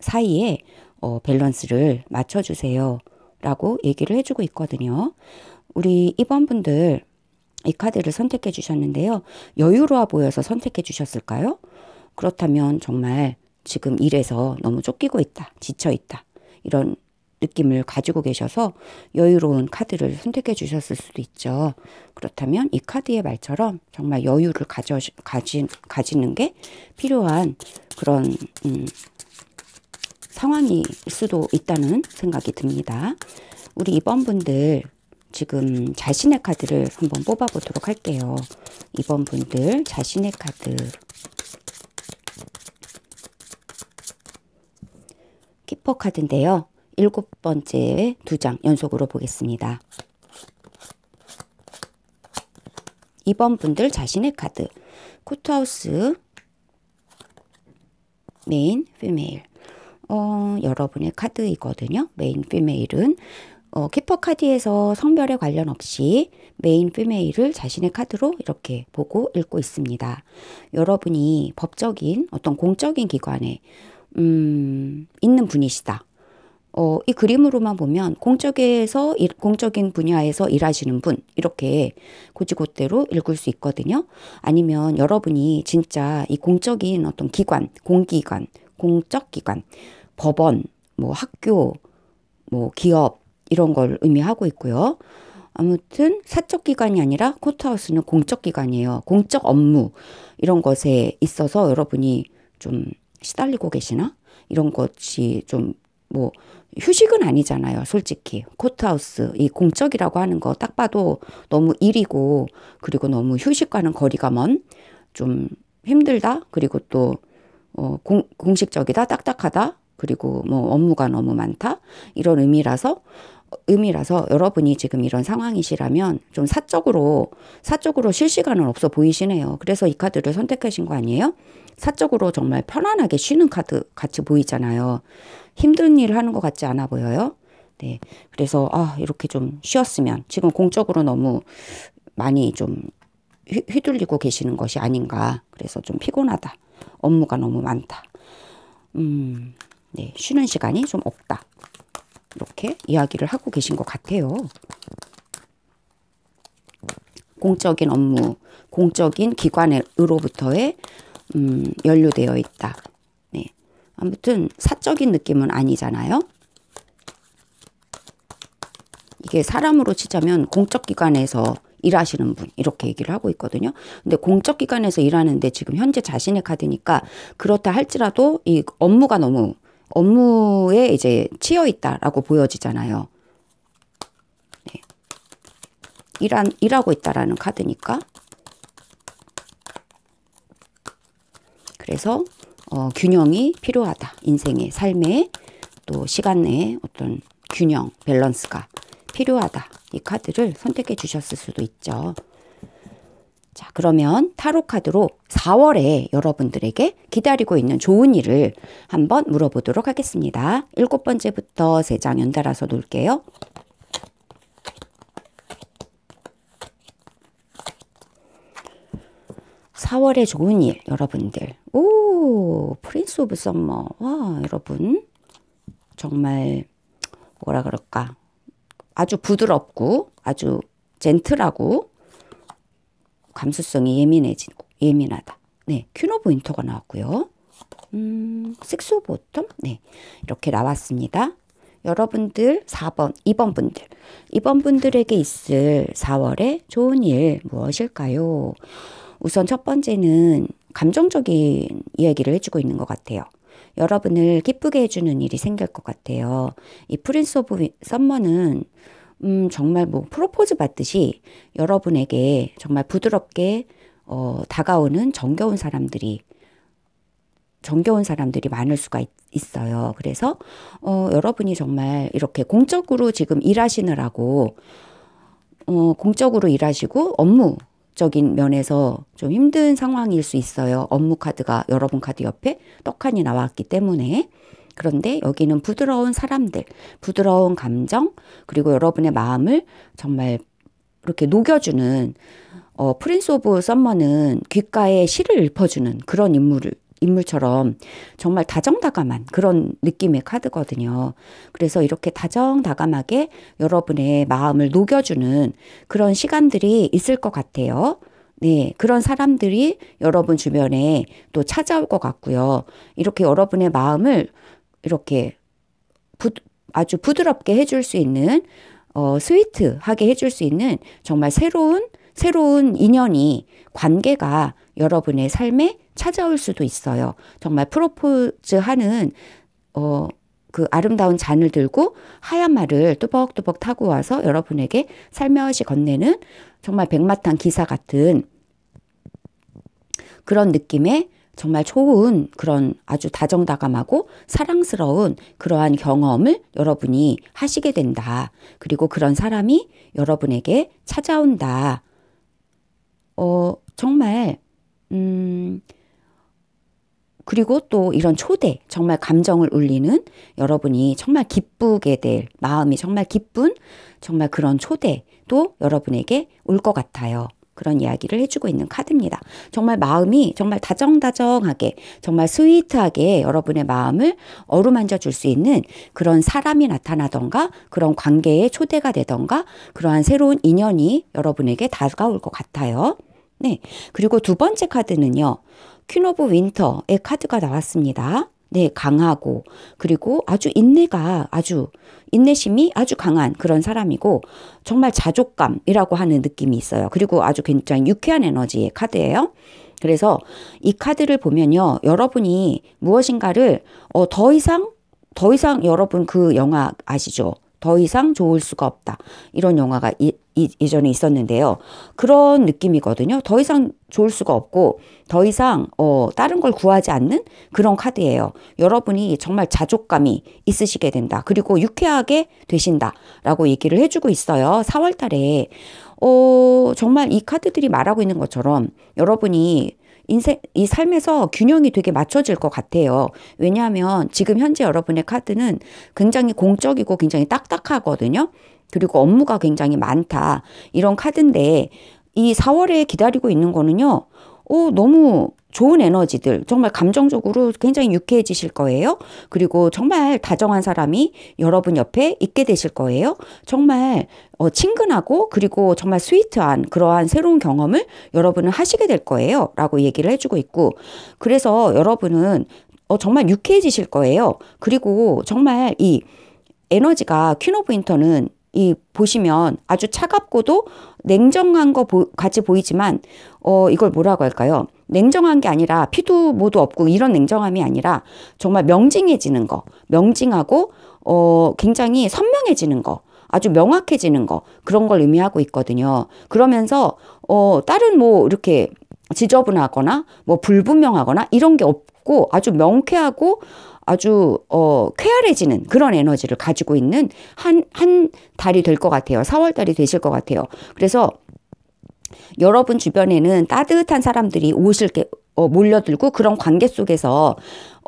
사이에 밸런스를 맞춰주세요. 라고 얘기를 해주고 있거든요. 우리 2번분들 이 카드를 선택해 주셨는데요. 여유로워 보여서 선택해 주셨을까요? 그렇다면 정말 지금 일에서 너무 쫓기고 있다, 지쳐 있다, 이런 느낌을 가지고 계셔서 여유로운 카드를 선택해 주셨을 수도 있죠. 그렇다면 이 카드의 말처럼 정말 여유를 가지는 게 필요한 그런 상황일 수도 있다는 생각이 듭니다. 우리 이번 분들 지금 자신의 카드를 한번 뽑아 보도록 할게요. 이번 분들 자신의 카드. 키퍼 카드인데요. 7번째 2장 연속으로 보겠습니다. 이번 분들 자신의 카드. 코트하우스 메인 피메일. 여러분의 카드이거든요. 메인 피메일은 키퍼 카드에서 성별에 관련 없이 메인 피메일을 자신의 카드로 이렇게 보고 읽고 있습니다. 여러분이 법적인 어떤 공적인 기관에 있는 분이시다. 이 그림으로만 보면 공적인 분야에서 일하시는 분, 이렇게 곧이곧대로 읽을 수 있거든요. 아니면 여러분이 진짜 이 공적인 어떤 기관, 공기관, 공적 기관, 법원, 뭐 학교, 뭐 기업 이런 걸 의미하고 있고요. 아무튼 사적 기관이 아니라 코트하우스는 공적 기관이에요. 공적 업무 이런 것에 있어서 여러분이 좀 시달리고 계시나? 이런 것이 좀 뭐 휴식은 아니잖아요. 솔직히 코트하우스 이 공적이라고 하는 거 딱 봐도 너무 일이고 그리고 너무 휴식과는 거리가 먼 좀 힘들다. 그리고 또 공식적이다, 딱딱하다. 그리고 뭐 업무가 너무 많다. 이런 의미라서 여러분이 지금 이런 상황이시라면 좀 사적으로 쉴 시간은 없어 보이시네요. 그래서 이 카드를 선택하신 거 아니에요? 사적으로 정말 편안하게 쉬는 카드 같이 보이잖아요. 힘든 일을 하는 것 같지 않아 보여요? 네. 그래서 이렇게 좀 쉬었으면 지금 공적으로 너무 많이 좀 휘둘리고 계시는 것이 아닌가. 그래서 좀 피곤하다. 업무가 너무 많다. 네. 쉬는 시간이 좀 없다. 이렇게 이야기를 하고 계신 것 같아요. 공적인 업무, 공적인 기관으로부터의 연루되어 있다. 네. 아무튼 사적인 느낌은 아니잖아요. 이게 사람으로 치자면 공적 기관에서 일하시는 분 이렇게 얘기를 하고 있거든요. 근데 공적 기관에서 일하는데 지금 현재 자신의 카드니까 그렇다 할지라도 이 업무에 이제 치여 있다라고 보여지잖아요. 네. 일하고 있다라는 카드니까. 그래서 균형이 필요하다. 인생의 삶의 또 시간 내에 어떤 균형, 밸런스가 필요하다. 이 카드를 선택해 주셨을 수도 있죠. 자, 그러면 타로 카드로 4월에 여러분들에게 기다리고 있는 좋은 일을 한번 물어보도록 하겠습니다. 7번째부터 3장 연달아서 놓을게요. (4월에) 좋은 일, 여러분들. 오, 프린스 오브 썸머. 와, 여러분. 정말, 뭐라 그럴까. 아주 부드럽고, 아주 젠틀하고, 감수성이 예민하다. 네, 퀸 오브 윈터가 나왔고요. 식스 오브 오텀? 네, 이렇게 나왔습니다. 여러분들 4번, 2번 분들. 2번 분들에게 있을 4월의 좋은 일 무엇일까요? 우선 첫 번째는 감정적인 이야기를 해주고 있는 것 같아요. 여러분을 기쁘게 해주는 일이 생길 것 같아요. 이 프린스 오브 썸머는 정말 뭐 프로포즈 받듯이 여러분에게 정말 부드럽게 다가오는 정겨운 사람들이 많을 수가 있어요. 그래서 여러분이 정말 이렇게 공적으로 지금 일하시느라고 공적으로 일하시고 업무적인 면에서 좀 힘든 상황일 수 있어요. 업무 카드가 여러분 카드 옆에 떡하니 나왔기 때문에. 그런데 여기는 부드러운 사람들, 부드러운 감정, 그리고 여러분의 마음을 정말 이렇게 녹여주는 프린스 오브 썸머는 귓가에 시를 읊어주는 그런 인물처럼 정말 다정다감한 그런 느낌의 카드거든요. 그래서 이렇게 다정다감하게 여러분의 마음을 녹여주는 그런 시간들이 있을 것 같아요. 네, 그런 사람들이 여러분 주변에 또 찾아올 것 같고요. 이렇게 여러분의 마음을 이렇게 아주 부드럽게 해줄 수 있는, 스위트하게 해줄 수 있는 정말 새로운 인연이, 관계가 여러분의 삶에 찾아올 수도 있어요. 정말 프로포즈하는, 그 아름다운 잔을 들고 하얀 말을 뚜벅뚜벅 타고 와서 여러분에게 살며시 건네는 정말 백마탄 기사 같은 그런 느낌의 정말 좋은 그런 아주 다정다감하고 사랑스러운 그러한 경험을 여러분이 하시게 된다. 그리고 그런 사람이 여러분에게 찾아온다. 정말 그리고 또 이런 초대, 정말 감정을 울리는, 여러분이 정말 기쁘게 될, 마음이 정말 기쁜 정말 그런 초대도 여러분에게 올 것 같아요. 그런 이야기를 해주고 있는 카드입니다. 정말 마음이 정말 다정다정하게, 정말 스위트하게 여러분의 마음을 어루만져 줄 수 있는 그런 사람이 나타나던가, 그런 관계의 초대가 되던가, 그러한 새로운 인연이 여러분에게 다가올 것 같아요. 네. 그리고 두 번째 카드는요, 퀸 오브 윈터의 카드가 나왔습니다. 네, 강하고, 그리고 인내심이 아주 강한 그런 사람이고, 정말 자족감이라고 하는 느낌이 있어요. 그리고 아주 굉장히 유쾌한 에너지의 카드예요. 그래서 이 카드를 보면요, 여러분이 무엇인가를 더 이상 여러분 그 영화 아시죠? 더 이상 좋을 수가 없다. 이런 영화가 이전에 있었는데요. 그런 느낌이거든요. 더 이상 좋을 수가 없고, 더 이상 다른 걸 구하지 않는 그런 카드예요. 여러분이 정말 자족감이 있으시게 된다. 그리고 유쾌하게 되신다라고 얘기를 해주고 있어요. 4월 달에 정말 이 카드들이 말하고 있는 것처럼 여러분이 이 삶에서 균형이 되게 맞춰질 것 같아요. 왜냐하면 지금 현재 여러분의 카드는 굉장히 공적이고 굉장히 딱딱하거든요. 그리고 업무가 굉장히 많다. 이런 카드인데 이 4월에 기다리고 있는 거는요. 너무 좋은 에너지들, 정말 감정적으로 굉장히 유쾌해지실 거예요. 그리고 정말 다정한 사람이 여러분 옆에 있게 되실 거예요. 정말 친근하고 그리고 정말 스위트한 그러한 새로운 경험을 여러분은 하시게 될 거예요. 라고 얘기를 해주고 있고, 그래서 여러분은 정말 유쾌해지실 거예요. 그리고 정말 이 에너지가 퀸 오브 윈터는 보시면 아주 차갑고도 냉정한 거 같이 보이지만, 이걸 뭐라고 할까요? 냉정한 게 아니라 피도 모두 없고 이런 냉정함이 아니라 정말 명징해지는 거, 명징하고, 굉장히 선명해지는 거, 아주 명확해지는 거, 그런 걸 의미하고 있거든요. 그러면서, 다른 이렇게 지저분하거나, 불분명하거나 이런 게 없고 아주 명쾌하고 아주 쾌활해지는 그런 에너지를 가지고 있는 한 달이 될 것 같아요. 4월 달이 되실 것 같아요. 그래서 여러분 주변에는 따뜻한 사람들이 몰려들고 그런 관계 속에서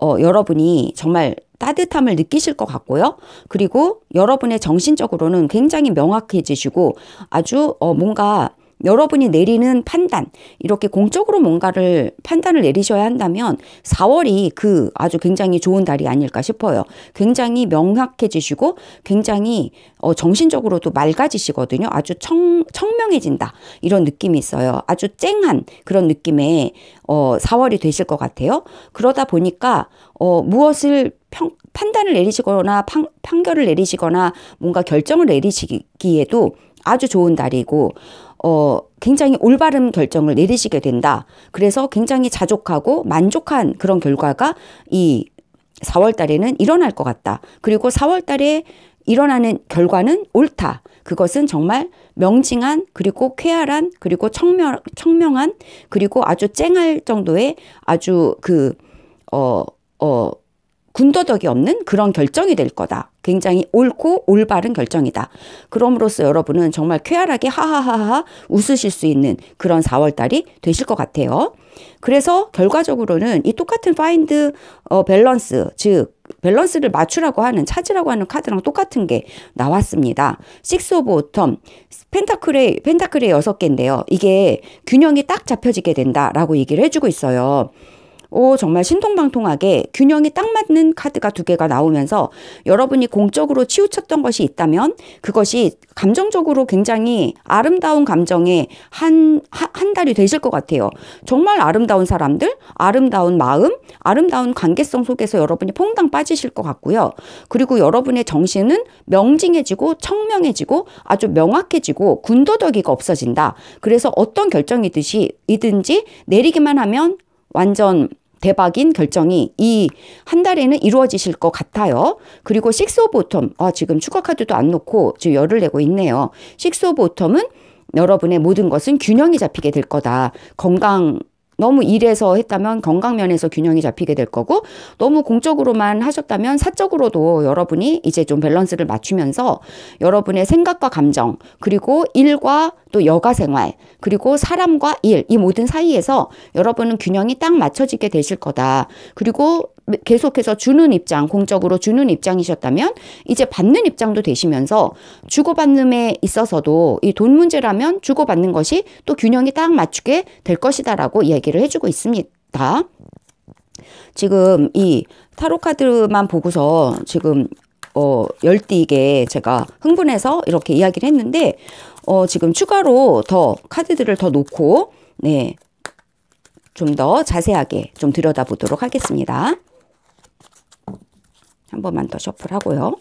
여러분이 정말 따뜻함을 느끼실 것 같고요. 그리고 여러분의 정신적으로는 굉장히 명확해지시고 아주 뭔가 여러분이 내리는 판단, 이렇게 공적으로 뭔가를 판단을 내리셔야 한다면 4월이 아주 굉장히 좋은 달이 아닐까 싶어요. 굉장히 명확해지시고 굉장히 정신적으로도 맑아지시거든요. 아주 청명해진다. 이런 느낌이 있어요. 아주 쨍한 그런 느낌의 4월이 되실 것 같아요. 그러다 보니까 무엇을 판단을 내리시거나 판결을 내리시거나 뭔가 결정을 내리시기에도 아주 좋은 달이고 굉장히 올바른 결정을 내리시게 된다. 그래서 굉장히 자족하고 만족한 그런 결과가 이 4월 달에는 일어날 것 같다. 그리고 4월 달에 일어나는 결과는 옳다. 그것은 정말 명징한 그리고 쾌활한 그리고 청명한 그리고 아주 쨍할 정도의 아주 군더더기 없는 그런 결정이 될 거다. 굉장히 옳고 올바른 결정이다. 그럼으로써 여러분은 정말 쾌활하게 하하하하 웃으실 수 있는 그런 4월달이 되실 것 같아요. 그래서 결과적으로는 이 똑같은 파인드 밸런스, 즉 밸런스를 맞추라고 하는, 찾으라고 하는 카드랑 똑같은 게 나왔습니다. 식스 오브 오텀, 펜타클의 6개인데요. 이게 균형이 딱 잡혀지게 된다라고 얘기를 해주고 있어요. 정말 신통방통하게 균형이 딱 맞는 카드가 2개가 나오면서 여러분이 공적으로 치우쳤던 것이 있다면 그것이 감정적으로 굉장히 아름다운 감정의 한 달이 되실 것 같아요. 정말 아름다운 사람들, 아름다운 마음, 아름다운 관계성 속에서 여러분이 퐁당 빠지실 것 같고요. 그리고 여러분의 정신은 명징해지고 청명해지고 아주 명확해지고 군더더기가 없어진다. 그래서 어떤 결정이든지 내리기만 하면 완전 대박인 결정이 이 한 달에는 이루어지실 것 같아요. 그리고 식스 오브 오텀, 지금 추가 카드도 안 놓고 지금 열을 내고 있네요. 식스 오브 오텀은 여러분의 모든 것은 균형이 잡히게 될 거다. 너무 일에서 했다면 건강면에서 균형이 잡히게 될 거고, 너무 공적으로만 하셨다면 사적으로도 여러분이 이제 좀 밸런스를 맞추면서 여러분의 생각과 감정, 그리고 일과 또 여가 생활, 그리고 사람과 일, 이 모든 사이에서 여러분은 균형이 딱 맞춰지게 되실 거다. 그리고 계속해서 주는 입장, 공적으로 주는 입장이셨다면 이제 받는 입장도 되시면서 주고받는에 있어서도 이 돈 문제라면 주고받는 것이 또 균형이 딱 맞추게 될 것이다라고 이야기를 해주고 있습니다. 지금 이 타로 카드만 보고서 지금 열띠게 제가 흥분해서 이렇게 이야기를 했는데 지금 추가로 더 카드들을 더 놓고 좀 더 자세하게 좀 들여다보도록 하겠습니다. 한 번만 더 셔플하고요.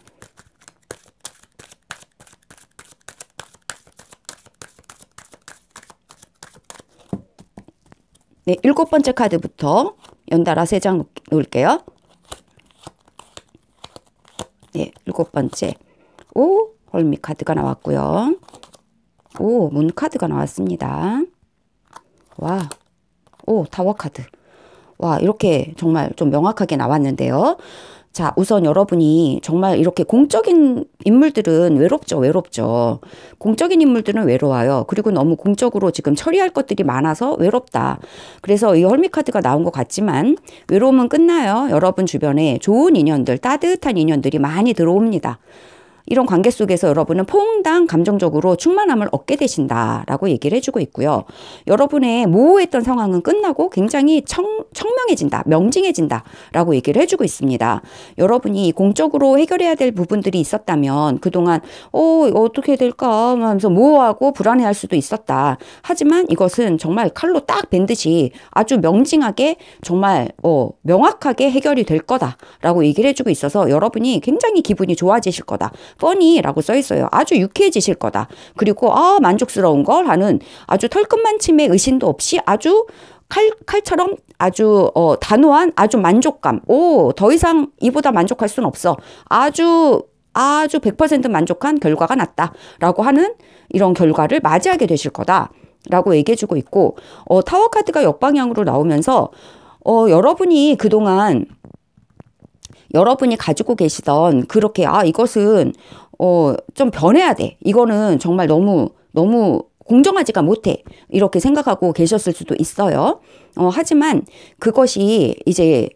네, 7번째 카드부터 연달아 3장 놓을게요. 네, 7번째. 헐미 카드가 나왔고요. 문 카드가 나왔습니다. 와, 타워 카드. 와, 이렇게 정말 좀 명확하게 나왔는데요. 자, 우선 여러분이 정말 이렇게 공적인 인물들은 외롭죠. 공적인 인물들은 외로워요. 그리고 너무 공적으로 지금 처리할 것들이 많아서 외롭다. 그래서 이 헐미카드가 나온 것 같지만 외로움은 끝나요. 여러분 주변에 좋은 인연들, 따뜻한 인연들이 많이 들어옵니다. 이런 관계 속에서 여러분은 퐁당 감정적으로 충만함을 얻게 되신다라고 얘기를 해주고 있고요. 여러분의 모호했던 상황은 끝나고 굉장히 청명해진다, 명징해진다라고 얘기를 해주고 있습니다. 여러분이 공적으로 해결해야 될 부분들이 있었다면 그동안 어떻게 될까 하면서 모호하고 불안해할 수도 있었다. 하지만 이것은 정말 칼로 딱 벤 듯이 아주 명징하게 정말 명확하게 해결이 될 거다라고 얘기를 해주고 있어서 여러분이 굉장히 기분이 좋아지실 거다. 뻔히라고 써 있어요. 아주 유쾌해지실 거다. 그리고 만족스러운 걸 하는 아주 털끝만침의 의심도 없이 아주 칼처럼 아주 단호한 아주 만족감. 더 이상 이보다 만족할 수는 없어. 아주 100% 만족한 결과가 났다라고 하는 이런 결과를 맞이하게 되실 거다라고 얘기해주고 있고, 타워 카드가 역방향으로 나오면서 여러분이 그동안 여러분이 가지고 계시던 그렇게 이것은 좀 변해야 돼. 이거는 정말 너무 공정하지가 못해. 이렇게 생각하고 계셨을 수도 있어요. 하지만 그것이 이제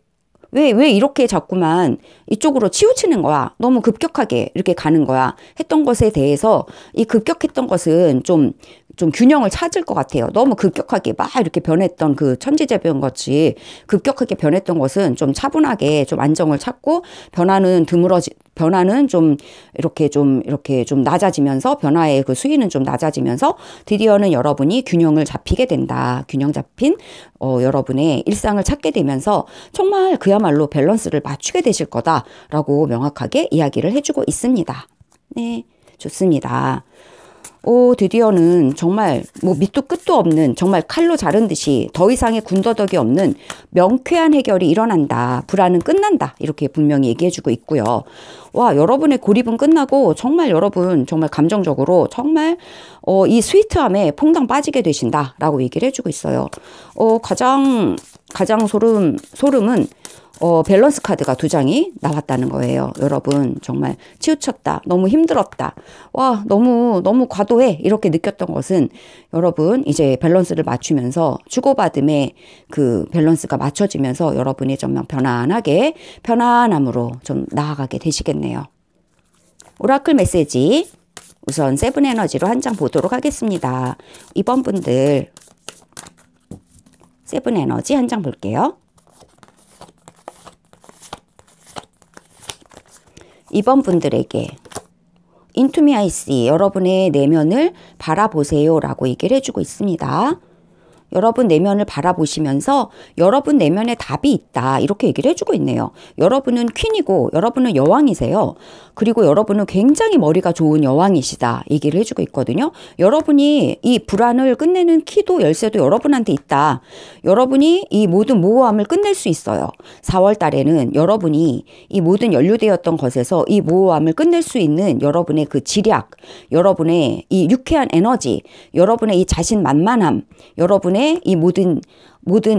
왜 이렇게 자꾸만 이쪽으로 치우치는 거야. 너무 급격하게 이렇게 가는 거야. 했던 것에 대해서 이 급격했던 것은 좀 균형을 찾을 것 같아요. 너무 급격하게 막 이렇게 변했던 그 천지재변 같이 급격하게 변했던 것은 좀 차분하게 좀 안정을 찾고 변화는 좀 이렇게 좀 낮아지면서 변화의 그 수위는 좀 낮아지면서 드디어는 여러분이 균형을 잡히게 된다. 균형 잡힌 여러분의 일상을 찾게 되면서 정말 그야말로 밸런스를 맞추게 되실 거다라고 명확하게 이야기를 해주고 있습니다. 네, 좋습니다. 드디어는 정말 밑도 끝도 없는 정말 칼로 자른 듯이 더 이상의 군더더기 없는 명쾌한 해결이 일어난다. 불안은 끝난다. 이렇게 분명히 얘기해주고 있고요. 와, 여러분의 고립은 끝나고 정말 여러분 정말 감정적으로 정말 이 스위트함에 퐁당 빠지게 되신다라고 얘기를 해주고 있어요. 가장 가장 소름은 밸런스 카드가 2장이 나왔다는 거예요. 여러분 정말 치우쳤다. 너무 힘들었다. 와 너무 과도해. 이렇게 느꼈던 것은 여러분 이제 밸런스를 맞추면서 주고받음의 그 밸런스가 맞춰지면서 여러분이 정말 편안함으로 좀 나아가게 되시겠네요. 오라클 메시지 우선 세븐 에너지로 한 장 보도록 하겠습니다. 이번 분들 세븐 에너지 한 장 볼게요. 이번 분들에게 Into Me I See, 여러분의 내면을 바라보세요 라고 얘기를 해주고 있습니다. 여러분 내면을 바라보시면서 여러분 내면에 답이 있다 이렇게 얘기를 해주고 있네요. 여러분은 퀸이고 여러분은 여왕이세요. 그리고 여러분은 굉장히 머리가 좋은 여왕이시다 얘기를 해주고 있거든요. 여러분이 이 불안을 끝내는 키도 열쇠도 여러분한테 있다. 여러분이 이 모든 모호함을 끝낼 수 있어요. 4월 달에는 여러분이 이 모든 연루되었던 것에서 이 모호함을 끝낼 수 있는 여러분의 그 지략, 여러분의 이 유쾌한 에너지, 여러분의 이 자신만만함, 여러분의 이 모든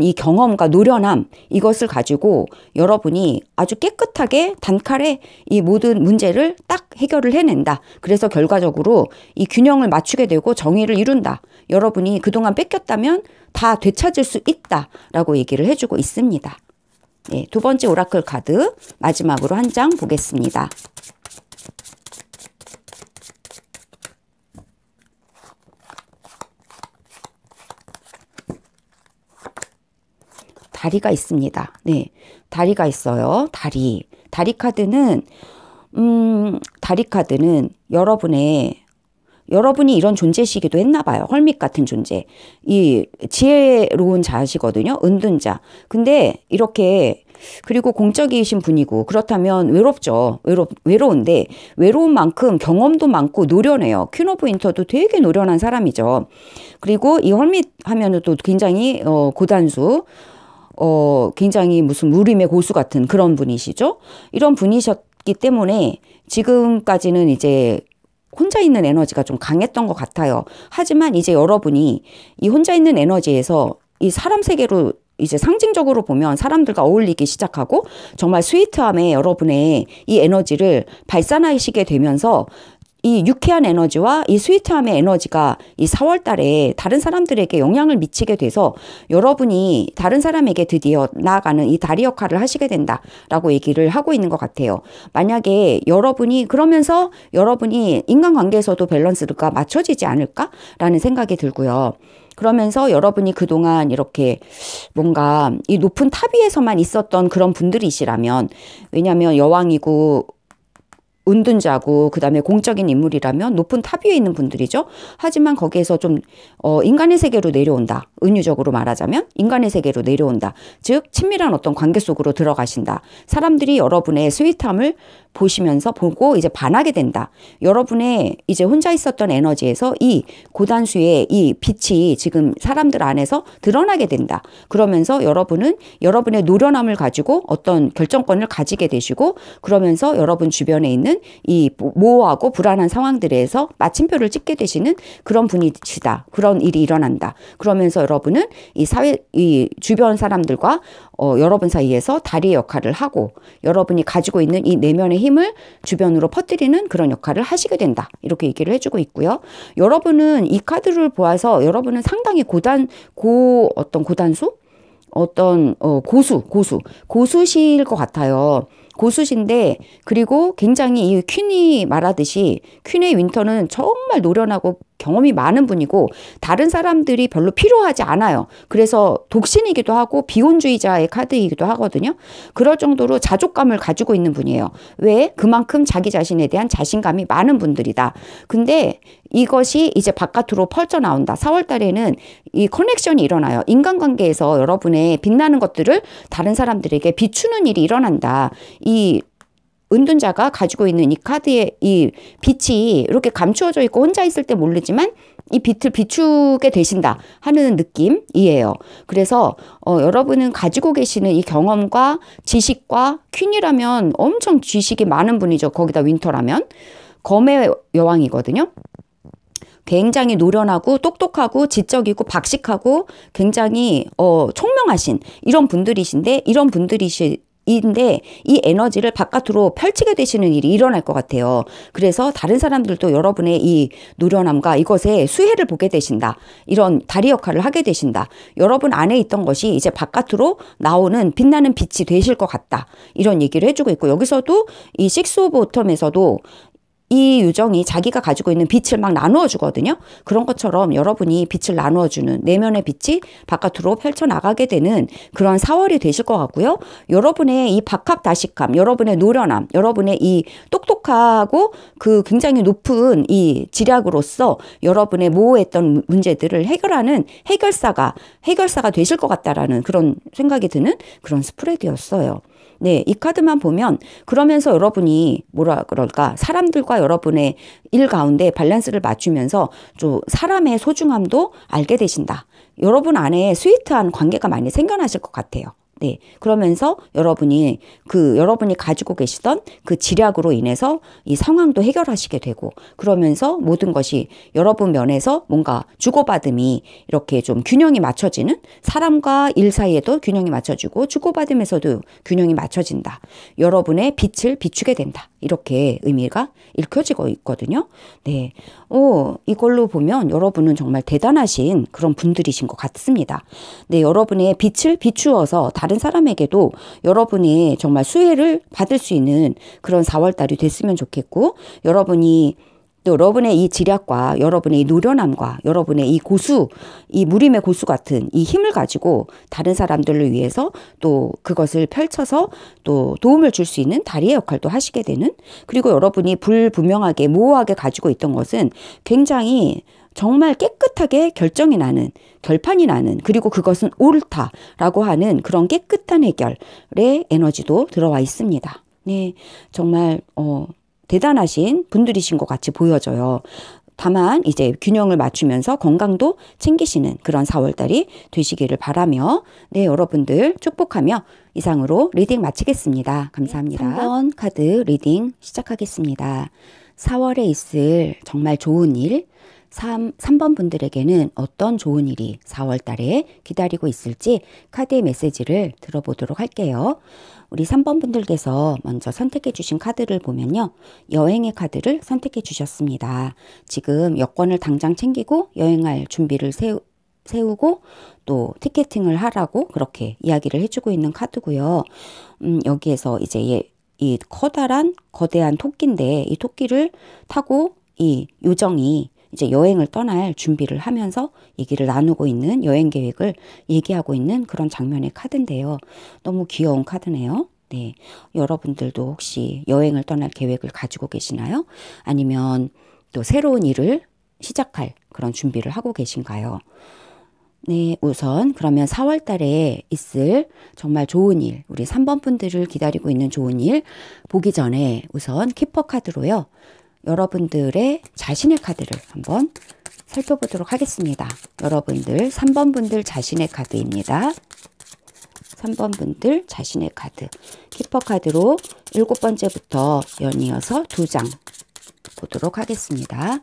이 경험과 노련함, 이것을 가지고 여러분이 아주 깨끗하게 단칼에 이 모든 문제를 딱 해결을 해낸다. 그래서 결과적으로 이 균형을 맞추게 되고 정의를 이룬다. 여러분이 그동안 뺏겼다면 다 되찾을 수 있다라고 얘기를 해주고 있습니다. 네, 2번째 오라클 카드 마지막으로 한 장 보겠습니다. 다리가 있습니다. 네, 다리가 있어요. 다리 카드는 여러분이 이런 존재시기도 했나 봐요. 헐밋 같은 존재. 이 지혜로운 자시거든요. 은둔 자. 근데 이렇게 그리고 공적이신 분이고 그렇다면 외롭죠. 외로운데 외로운 만큼 경험도 많고 노련해요. 퀸 오브 윈터도 되게 노련한 사람이죠. 그리고 이 헐밋 하면은 또 굉장히 고단수, 굉장히 무슨 무림의 고수 같은 그런 분이시죠. 이런 분이셨기 때문에 지금까지는 이제 혼자 있는 에너지가 좀 강했던 것 같아요. 하지만 이제 여러분이 이 혼자 있는 에너지에서 이 사람 세계로 이제 상징적으로 보면 사람들과 어울리기 시작하고 정말 스위트함에 여러분의 이 에너지를 발산하시게 되면서 이 유쾌한 에너지와 이 스위트함의 에너지가 이 4월 달에 다른 사람들에게 영향을 미치게 돼서 여러분이 다른 사람에게 드디어 나아가는 이 다리 역할을 하시게 된다라고 얘기를 하고 있는 것 같아요. 만약에 여러분이 그러면서 여러분이 인간관계에서도 밸런스가 맞춰지지 않을까라는 생각이 들고요. 그러면서 여러분이 그동안 이렇게 뭔가 이 높은 탑 위에서만 있었던 그런 분들이시라면, 왜냐하면 여왕이고 은둔자고 그다음에 공적인 인물이라면 높은 탑 위에 있는 분들이죠. 하지만 거기에서 좀 인간의 세계로 내려온다. 은유적으로 말하자면 인간의 세계로 내려온다. 즉 친밀한 어떤 관계 속으로 들어가신다. 사람들이 여러분의 스윗함을 보고 이제 반하게 된다. 여러분의 이제 혼자 있었던 에너지에서 이 고단수의 이 빛이 지금 사람들 안에서 드러나게 된다. 그러면서 여러분은 여러분의 노련함을 가지고 어떤 결정권을 가지게 되시고, 그러면서 여러분 주변에 있는 이 모호하고 불안한 상황들에서 마침표를 찍게 되시는 그런 분이시다. 그런 일이 일어난다. 그러면서 여러분은 이 주변 사람들과 여러분 사이에서 다리의 역할을 하고 여러분이 가지고 있는 이 내면의 힘을 주변으로 퍼뜨리는 그런 역할을 하시게 된다. 이렇게 얘기를 해주고 있고요. 여러분은 이 카드를 보아서 여러분은 상당히 고단수? 고수실 것 같아요. 고수신데, 그리고 굉장히 이 퀸이 말하듯이 퀸의 윈터는 정말 노련하고 경험이 많은 분이고 다른 사람들이 별로 필요하지 않아요. 그래서 독신이기도 하고 비혼주의자의 카드이기도 하거든요. 그럴 정도로 자족감을 가지고 있는 분이에요. 왜? 그만큼 자기 자신에 대한 자신감이 많은 분들이다. 근데 이것이 이제 바깥으로 펼쳐 나온다. 4월 달에는 이 커넥션이 일어나요. 인간관계에서 여러분의 빛나는 것들을 다른 사람들에게 비추는 일이 일어난다. 이 은둔자가 가지고 있는 이 카드의 이 빛이 이렇게 감추어져 있고 혼자 있을 때 모르지만 이 빛을 비추게 되신다 하는 느낌이에요. 그래서 여러분은 가지고 계시는 이 경험과 지식과, 퀸이라면 엄청 지식이 많은 분이죠. 거기다 윈터라면 검의 여왕이거든요. 굉장히 노련하고 똑똑하고 지적이고 박식하고 굉장히 총명하신 이런 분들이신데 인데 이 에너지를 바깥으로 펼치게 되시는 일이 일어날 것 같아요. 그래서 다른 사람들도 여러분의 이 노련함과 이것에 수혜를 보게 되신다. 이런 다리 역할을 하게 되신다. 여러분 안에 있던 것이 이제 바깥으로 나오는 빛나는 빛이 되실 것 같다. 이런 얘기를 해주고 있고, 여기서도 이 식스 오브 오텀에서도 이 유정이 자기가 가지고 있는 빛을 막 나누어 주거든요. 그런 것처럼 여러분이 빛을 나누어 주는, 내면의 빛이 바깥으로 펼쳐나가게 되는 그런 4월이 되실 것 같고요. 여러분의 이 박학다식함, 여러분의 노련함, 여러분의 이 똑똑하고 그 굉장히 높은 이 지략으로서 여러분의 모호했던 문제들을 해결하는 해결사가 되실 것 같다라는 그런 생각이 드는 그런 스프레드였어요. 네, 이 카드만 보면 그러면서 여러분이 뭐라 그럴까, 사람들과 여러분의 일 가운데 밸런스를 맞추면서 좀 사람의 소중함도 알게 되신다. 여러분 안에 스위트한 관계가 많이 생겨나실 것 같아요. 네, 그러면서 여러분이 가지고 계시던 그 지략으로 인해서 이 상황도 해결하시게 되고, 그러면서 모든 것이 여러분 면에서 뭔가 주고받음이 이렇게 좀 균형이 맞춰지는, 사람과 일 사이에도 균형이 맞춰지고 주고받음에서도 균형이 맞춰진다. 여러분의 빛을 비추게 된다. 이렇게 의미가 읽혀지고 있거든요. 네, 이걸로 보면 여러분은 정말 대단하신 그런 분들이신 것 같습니다. 네, 여러분의 빛을 비추어서 다른 사람에게도 여러분의 정말 수혜를 받을 수 있는 그런 4월달이 됐으면 좋겠고, 여러분의 이 지략과 여러분의 이 노련함과 여러분의 이 무림의 고수 같은 이 힘을 가지고 다른 사람들을 위해서 또 그것을 펼쳐서 또 도움을 줄 수 있는 다리의 역할도 하시게 되는, 그리고 여러분이 불분명하게 모호하게 가지고 있던 것은 굉장히 정말 깨끗하게 결판이 나는, 그리고 그것은 옳다라고 하는 그런 깨끗한 해결의 에너지도 들어와 있습니다. 네, 정말 대단하신 분들이신 것 같이 보여져요. 다만 이제 균형을 맞추면서 건강도 챙기시는 그런 4월달이 되시기를 바라며, 네, 여러분들 축복하며 이상으로 리딩 마치겠습니다. 감사합니다. 3번 카드 리딩 시작하겠습니다. 4월에 있을 정말 좋은 일, 3번 분들에게는 어떤 좋은 일이 4월 달에 기다리고 있을지 카드의 메시지를 들어보도록 할게요. 우리 3번 분들께서 먼저 선택해 주신 카드를 보면요, 여행의 카드를 선택해 주셨습니다. 지금 여권을 당장 챙기고 여행할 준비를 세우고 또 티켓팅을 하라고 그렇게 이야기를 해주고 있는 카드고요. 여기에서 이제 이 거대한 토끼인데, 이 토끼를 타고 이 요정이 이제 여행을 떠날 준비를 하면서 얘기를 나누고 있는, 여행 계획을 얘기하고 있는 그런 장면의 카드인데요. 너무 귀여운 카드네요. 네, 여러분들도 혹시 여행을 떠날 계획을 가지고 계시나요? 아니면 또 새로운 일을 시작할 그런 준비를 하고 계신가요? 네, 우선 그러면 4월 달에 있을 정말 좋은 일, 우리 3번 분들을 기다리고 있는 좋은 일 보기 전에 우선 키퍼 카드로요, 여러분들의 자신의 카드를 한번 살펴보도록 하겠습니다. 여러분들 3번 분들 자신의 카드입니다. 3번 분들 자신의 카드. 키퍼 카드로 7번째부터 연이어서 2장 보도록 하겠습니다.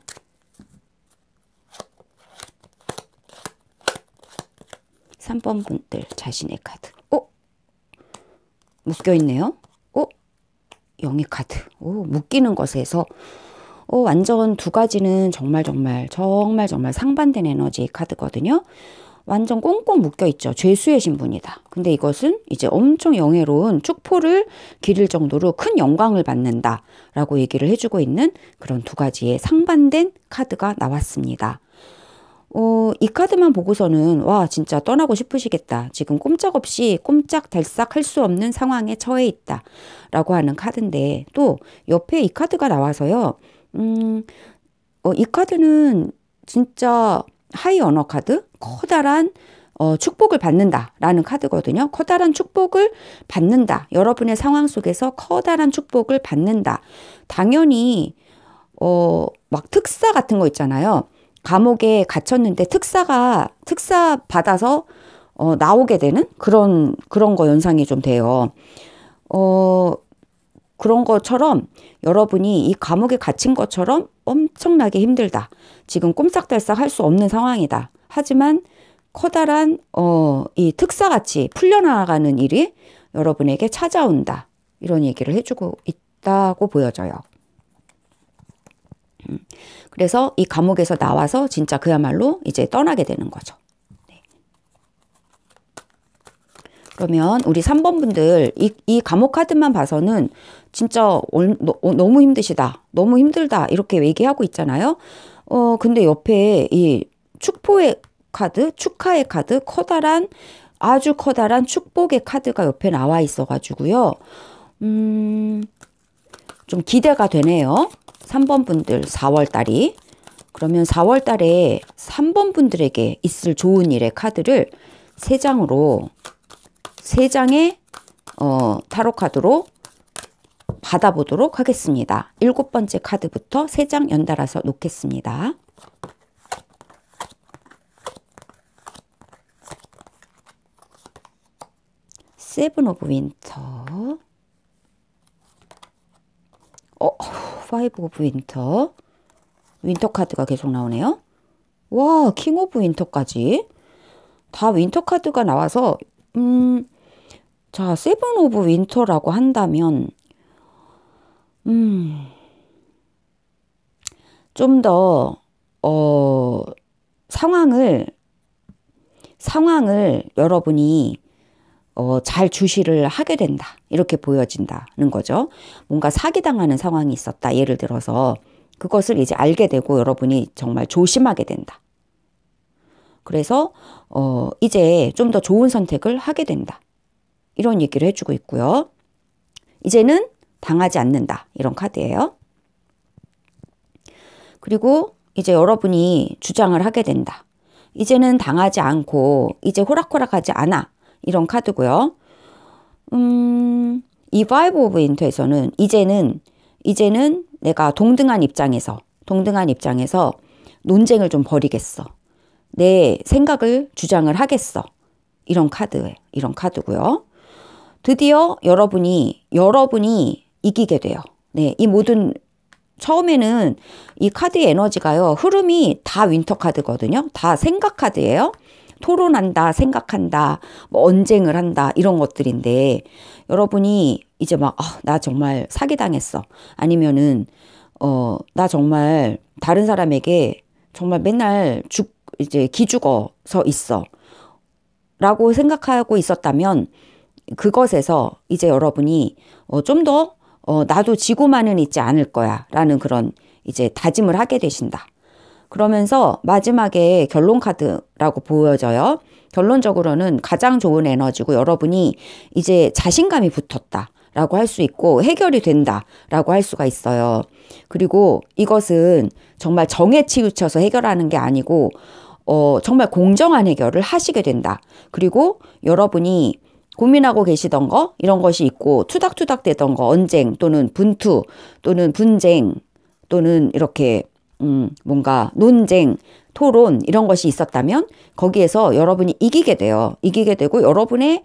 3번 분들 자신의 카드. 묶여있네요. 영의 카드. 묶이는 것에서 완전 두 가지는 정말 상반된 에너지의 카드거든요. 완전 꽁꽁 묶여있죠. 죄수의 신분이다. 근데 이것은 이제 엄청 영예로운 축포를 기릴 정도로 큰 영광을 받는다 라고 얘기를 해주고 있는 그런 두 가지의 상반된 카드가 나왔습니다. 이 카드만 보고서는 와, 진짜 떠나고 싶으시겠다. 지금 꼼짝없이 꼼짝달싹 할 수 없는 상황에 처해 있다 라고 하는 카드인데, 또 옆에 이 카드가 나와서요, 이 카드는 진짜 하이 언어 카드, 커다란 축복을 받는다라는 카드거든요. 커다란 축복을 받는다. 여러분의 상황 속에서 커다란 축복을 받는다. 당연히 막 특사 같은 거 있잖아요. 감옥에 갇혔는데 특사 받아서 나오게 되는 그런 거 연상이 좀 돼요. 그런 것처럼 여러분이 이 감옥에 갇힌 것처럼 엄청나게 힘들다. 지금 꼼짝달싹 할 수 없는 상황이다. 하지만 커다란 이 특사같이 풀려나가는 일이 여러분에게 찾아온다. 이런 얘기를 해주고 있다고 보여져요. 그래서 이 감옥에서 나와서 진짜 그야말로 이제 떠나게 되는 거죠. 네. 그러면 우리 3번 분들 이 감옥 카드만 봐서는 진짜 너무 힘드시다. 너무 힘들다. 이렇게 얘기하고 있잖아요. 근데 옆에 이 축포의 카드, 축하의 카드, 아주 커다란 축복의 카드가 옆에 나와 있어가지고요. 좀 기대가 되네요. 3번 분들 4월 달이. 그러면 4월 달에 3번 분들에게 있을 좋은 일의 카드를 3장의 타로 카드로 받아보도록 하겠습니다. 7번째 카드부터 3장 연달아서 놓겠습니다. 세븐 오브 윈터, 파이브 오브 윈터, 윈터 카드가 계속 나오네요. 와, 킹 오브 윈터까지 다 윈터 카드가 나와서 자, 세븐 오브 윈터라고 한다면 좀 더 상황을 여러분이 잘 주시를 하게 된다. 이렇게 보여진다는 거죠. 뭔가 사기당하는 상황이 있었다. 예를 들어서 그것을 이제 알게 되고 여러분이 정말 조심하게 된다. 그래서 이제 좀 더 좋은 선택을 하게 된다. 이런 얘기를 해주고 있고요. 이제는 당하지 않는다. 이런 카드예요. 그리고 이제 여러분이 주장을 하게 된다. 이제는 당하지 않고 이제 호락호락하지 않아. 이런 카드고요. 이 파이브 오브 윈터에서는 이제는 내가 동등한 입장에서 논쟁을 좀 벌이겠어. 내 생각을 주장을 하겠어. 이런 카드고요. 드디어 여러분이 이기게 돼요. 네, 이 모든 처음에는 이 카드의 에너지가요. 흐름이 다 윈터 카드거든요. 다 생각 카드예요. 토론한다, 생각한다, 뭐 언쟁을 한다 이런 것들인데 여러분이 이제 막 나 정말 사기당했어. 아니면은 나 정말 다른 사람에게 정말 맨날 이제 기죽어서 있어. 라고 생각하고 있었다면 그것에서 이제 여러분이 좀 더 나도 지고만은 있지 않을 거야 라는 그런 이제 다짐을 하게 되신다. 그러면서 마지막에 결론 카드라고 보여져요. 결론적으로는 가장 좋은 에너지고 여러분이 이제 자신감이 붙었다 라고 할 수 있고 해결이 된다 라고 할 수가 있어요. 그리고 이것은 정말 정에 치우쳐서 해결하는 게 아니고 정말 공정한 해결을 하시게 된다. 그리고 여러분이 고민하고 계시던 거 이런 것이 있고 투닥투닥 되던 거 언쟁 또는 분투 또는 분쟁 또는 이렇게 뭔가 논쟁, 토론 이런 것이 있었다면 거기에서 여러분이 이기게 돼요. 이기게 되고 여러분의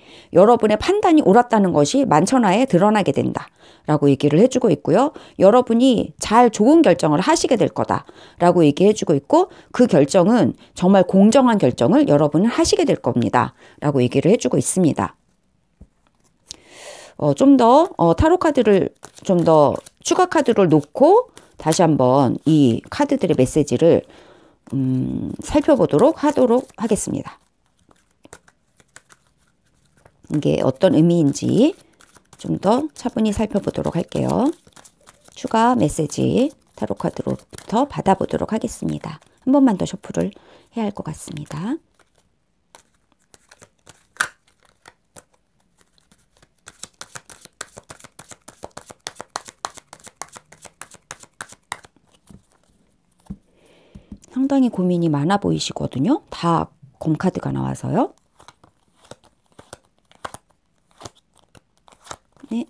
판단이 옳았다는 것이 만천하에 드러나게 된다. 라고 얘기를 해주고 있고요. 여러분이 좋은 결정을 하시게 될 거다. 라고 얘기해주고 있고 그 결정은 정말 공정한 결정을 여러분은 하시게 될 겁니다. 라고 얘기를 해주고 있습니다. 좀 더 타로 카드를 좀 더 추가 카드를 놓고 다시 한번 이 카드들의 메시지를 살펴보도록 하겠습니다. 이게 어떤 의미인지 좀 더 차분히 살펴보도록 할게요. 추가 메시지 타로 카드로부터 받아보도록 하겠습니다. 한 번만 더 셔플을 해야 할 것 같습니다. 상당히 고민이 많아 보이시거든요. 다 검카드가 나와서요. 네,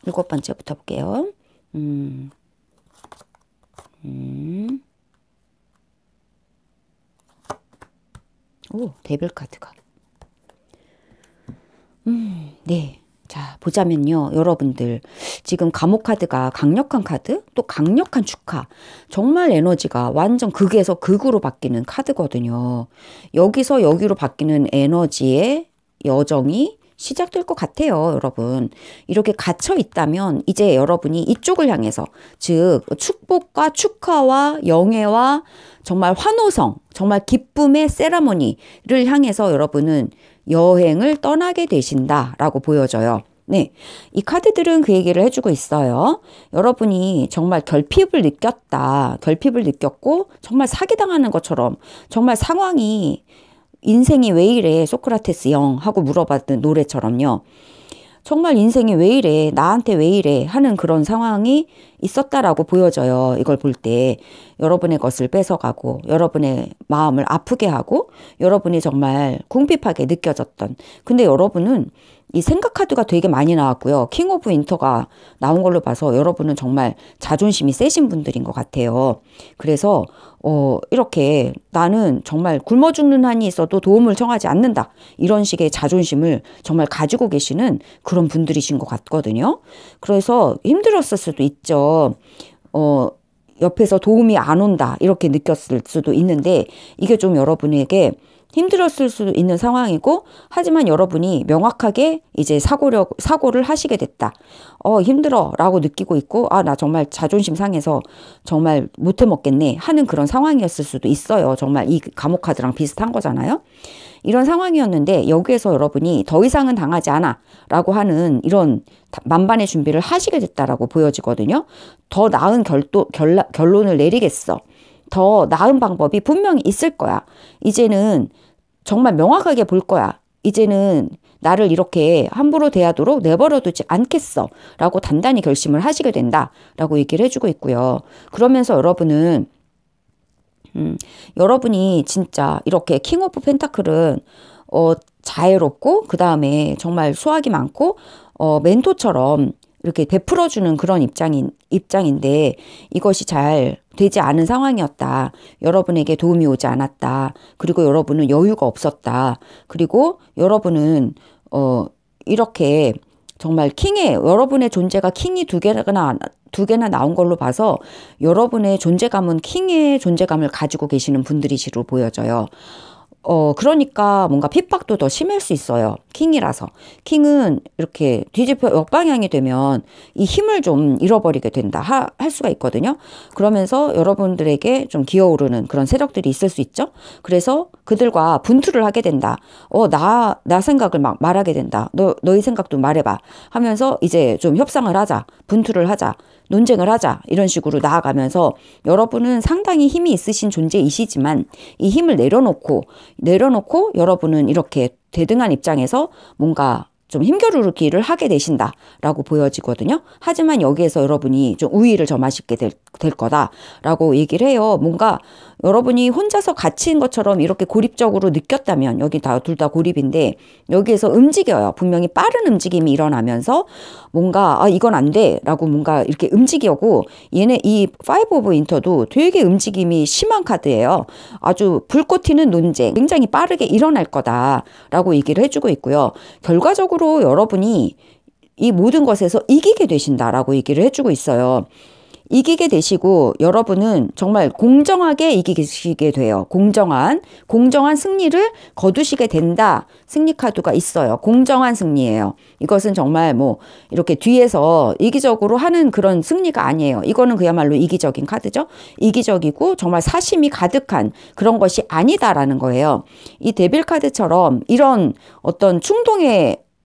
7번째부터 볼게요. 오, 데빌 카드가. 네, 자, 보자면요. 여러분들, 지금 감옥 카드가 강력한 카드, 또 강력한 축하. 정말 에너지가 완전 극에서 극으로 바뀌는 카드거든요. 여기서 여기로 바뀌는 에너지의 여정이 시작될 것 같아요, 여러분. 이렇게 갇혀 있다면 이제 여러분이 이쪽을 향해서, 즉 축복과 축하와 영예와 정말 환호성, 정말 기쁨의 세라모니를 향해서 여러분은 여행을 떠나게 되신다라고 보여져요. 네, 이 카드들은 그 얘기를 해주고 있어요. 여러분이 정말 결핍을 느꼈다. 결핍을 느꼈고 정말 사기당하는 것처럼 정말 상황이 인생이 왜 이래 소크라테스 영 하고 물어봤던 노래처럼요. 정말 인생이 왜 이래 나한테 왜 이래 하는 그런 상황이 있었다라고 보여져요. 이걸 볼 때 여러분의 것을 뺏어가고 여러분의 마음을 아프게 하고 여러분이 정말 궁핍하게 느껴졌던, 근데 여러분은 이 생각 카드가 되게 많이 나왔고요. 킹 오브 윈터가 나온 걸로 봐서 여러분은 정말 자존심이 세신 분들인 것 같아요. 그래서 이렇게 나는 정말 굶어 죽는 한이 있어도 도움을 청하지 않는다. 이런 식의 자존심을 정말 가지고 계시는 그런 분들이신 것 같거든요. 그래서 힘들었을 수도 있죠. 옆에서 도움이 안 온다. 이렇게 느꼈을 수도 있는데 이게 좀 여러분에게 힘들었을 수도 있는 상황이고, 하지만 여러분이 명확하게 이제 사고를 하시게 됐다. 힘들어 라고 느끼고 있고, 나 정말 자존심 상해서 정말 못해 먹겠네 하는 그런 상황이었을 수도 있어요. 정말 이 감옥 카드랑 비슷한 거잖아요. 이런 상황이었는데 여기에서 여러분이 더 이상은 당하지 않아 라고 하는 이런 만반의 준비를 하시게 됐다라고 보여지거든요. 더 나은 결론을 내리겠어. 더 나은 방법이 분명히 있을 거야. 이제는 정말 명확하게 볼 거야. 이제는 나를 이렇게 함부로 대하도록 내버려두지 않겠어 라고 단단히 결심을 하시게 된다 라고 얘기를 해주고 있고요. 그러면서 여러분은 여러분이 진짜 이렇게 킹 오브 펜타클은 자애롭고 그 다음에 정말 수학이 많고 멘토처럼 이렇게 베풀어주는 그런 입장인데 이것이 잘 되지 않은 상황이었다. 여러분에게 도움이 오지 않았다. 그리고 여러분은 여유가 없었다. 그리고 여러분은 이렇게 정말 여러분의 존재가 킹이 두 개나 나온 걸로 봐서 여러분의 존재감은 킹의 존재감을 가지고 계시는 분들이시로 보여져요. 그러니까 뭔가 핍박도 더 심할 수 있어요. 킹이라서. 킹은 이렇게 뒤집혀 역방향이 되면 이 힘을 좀 잃어버리게 된다 할 수가 있거든요. 그러면서 여러분들에게 좀 기어오르는 그런 세력들이 있을 수 있죠. 그래서 그들과 분투를 하게 된다. 나 생각을 막 말하게 된다. 너희 생각도 말해봐 하면서 이제 좀 협상을 하자. 분투를 하자. 논쟁을 하자. 이런 식으로 나아가면서 여러분은 상당히 힘이 있으신 존재이시지만 이 힘을 내려놓고 여러분은 이렇게 대등한 입장에서 뭔가 좀 힘겨루기를 하게 되신다라고 보여지거든요. 하지만 여기에서 여러분이 좀 우위를 점하시게 될 거다라고 얘기를 해요. 뭔가 여러분이 혼자서 갇힌 것처럼 이렇게 고립적으로 느꼈다면, 여기 둘 다 고립인데 여기에서 움직여요. 분명히 빠른 움직임이 일어나면서 뭔가 이건 안 돼 라고 뭔가 이렇게 움직이고, 얘네 이 파이브 오브 윈터도 되게 움직임이 심한 카드예요. 아주 불꽃 튀는 논쟁 굉장히 빠르게 일어날 거다라고 얘기를 해주고 있고요. 결과적으로 여러분이 이 모든 것에서 이기게 되신다라고 얘기를 해주고 있어요. 이기게 되시고 여러분은 정말 공정하게 이기시게 돼요. 공정한 승리를 거두시게 된다. 승리 카드가 있어요. 공정한 승리예요. 이것은 정말 뭐 이렇게 뒤에서 이기적으로 하는 그런 승리가 아니에요. 이거는 그야말로 이기적인 카드죠. 이기적이고 정말 사심이 가득한 그런 것이 아니다라는 거예요. 이 데빌 카드처럼 이런 어떤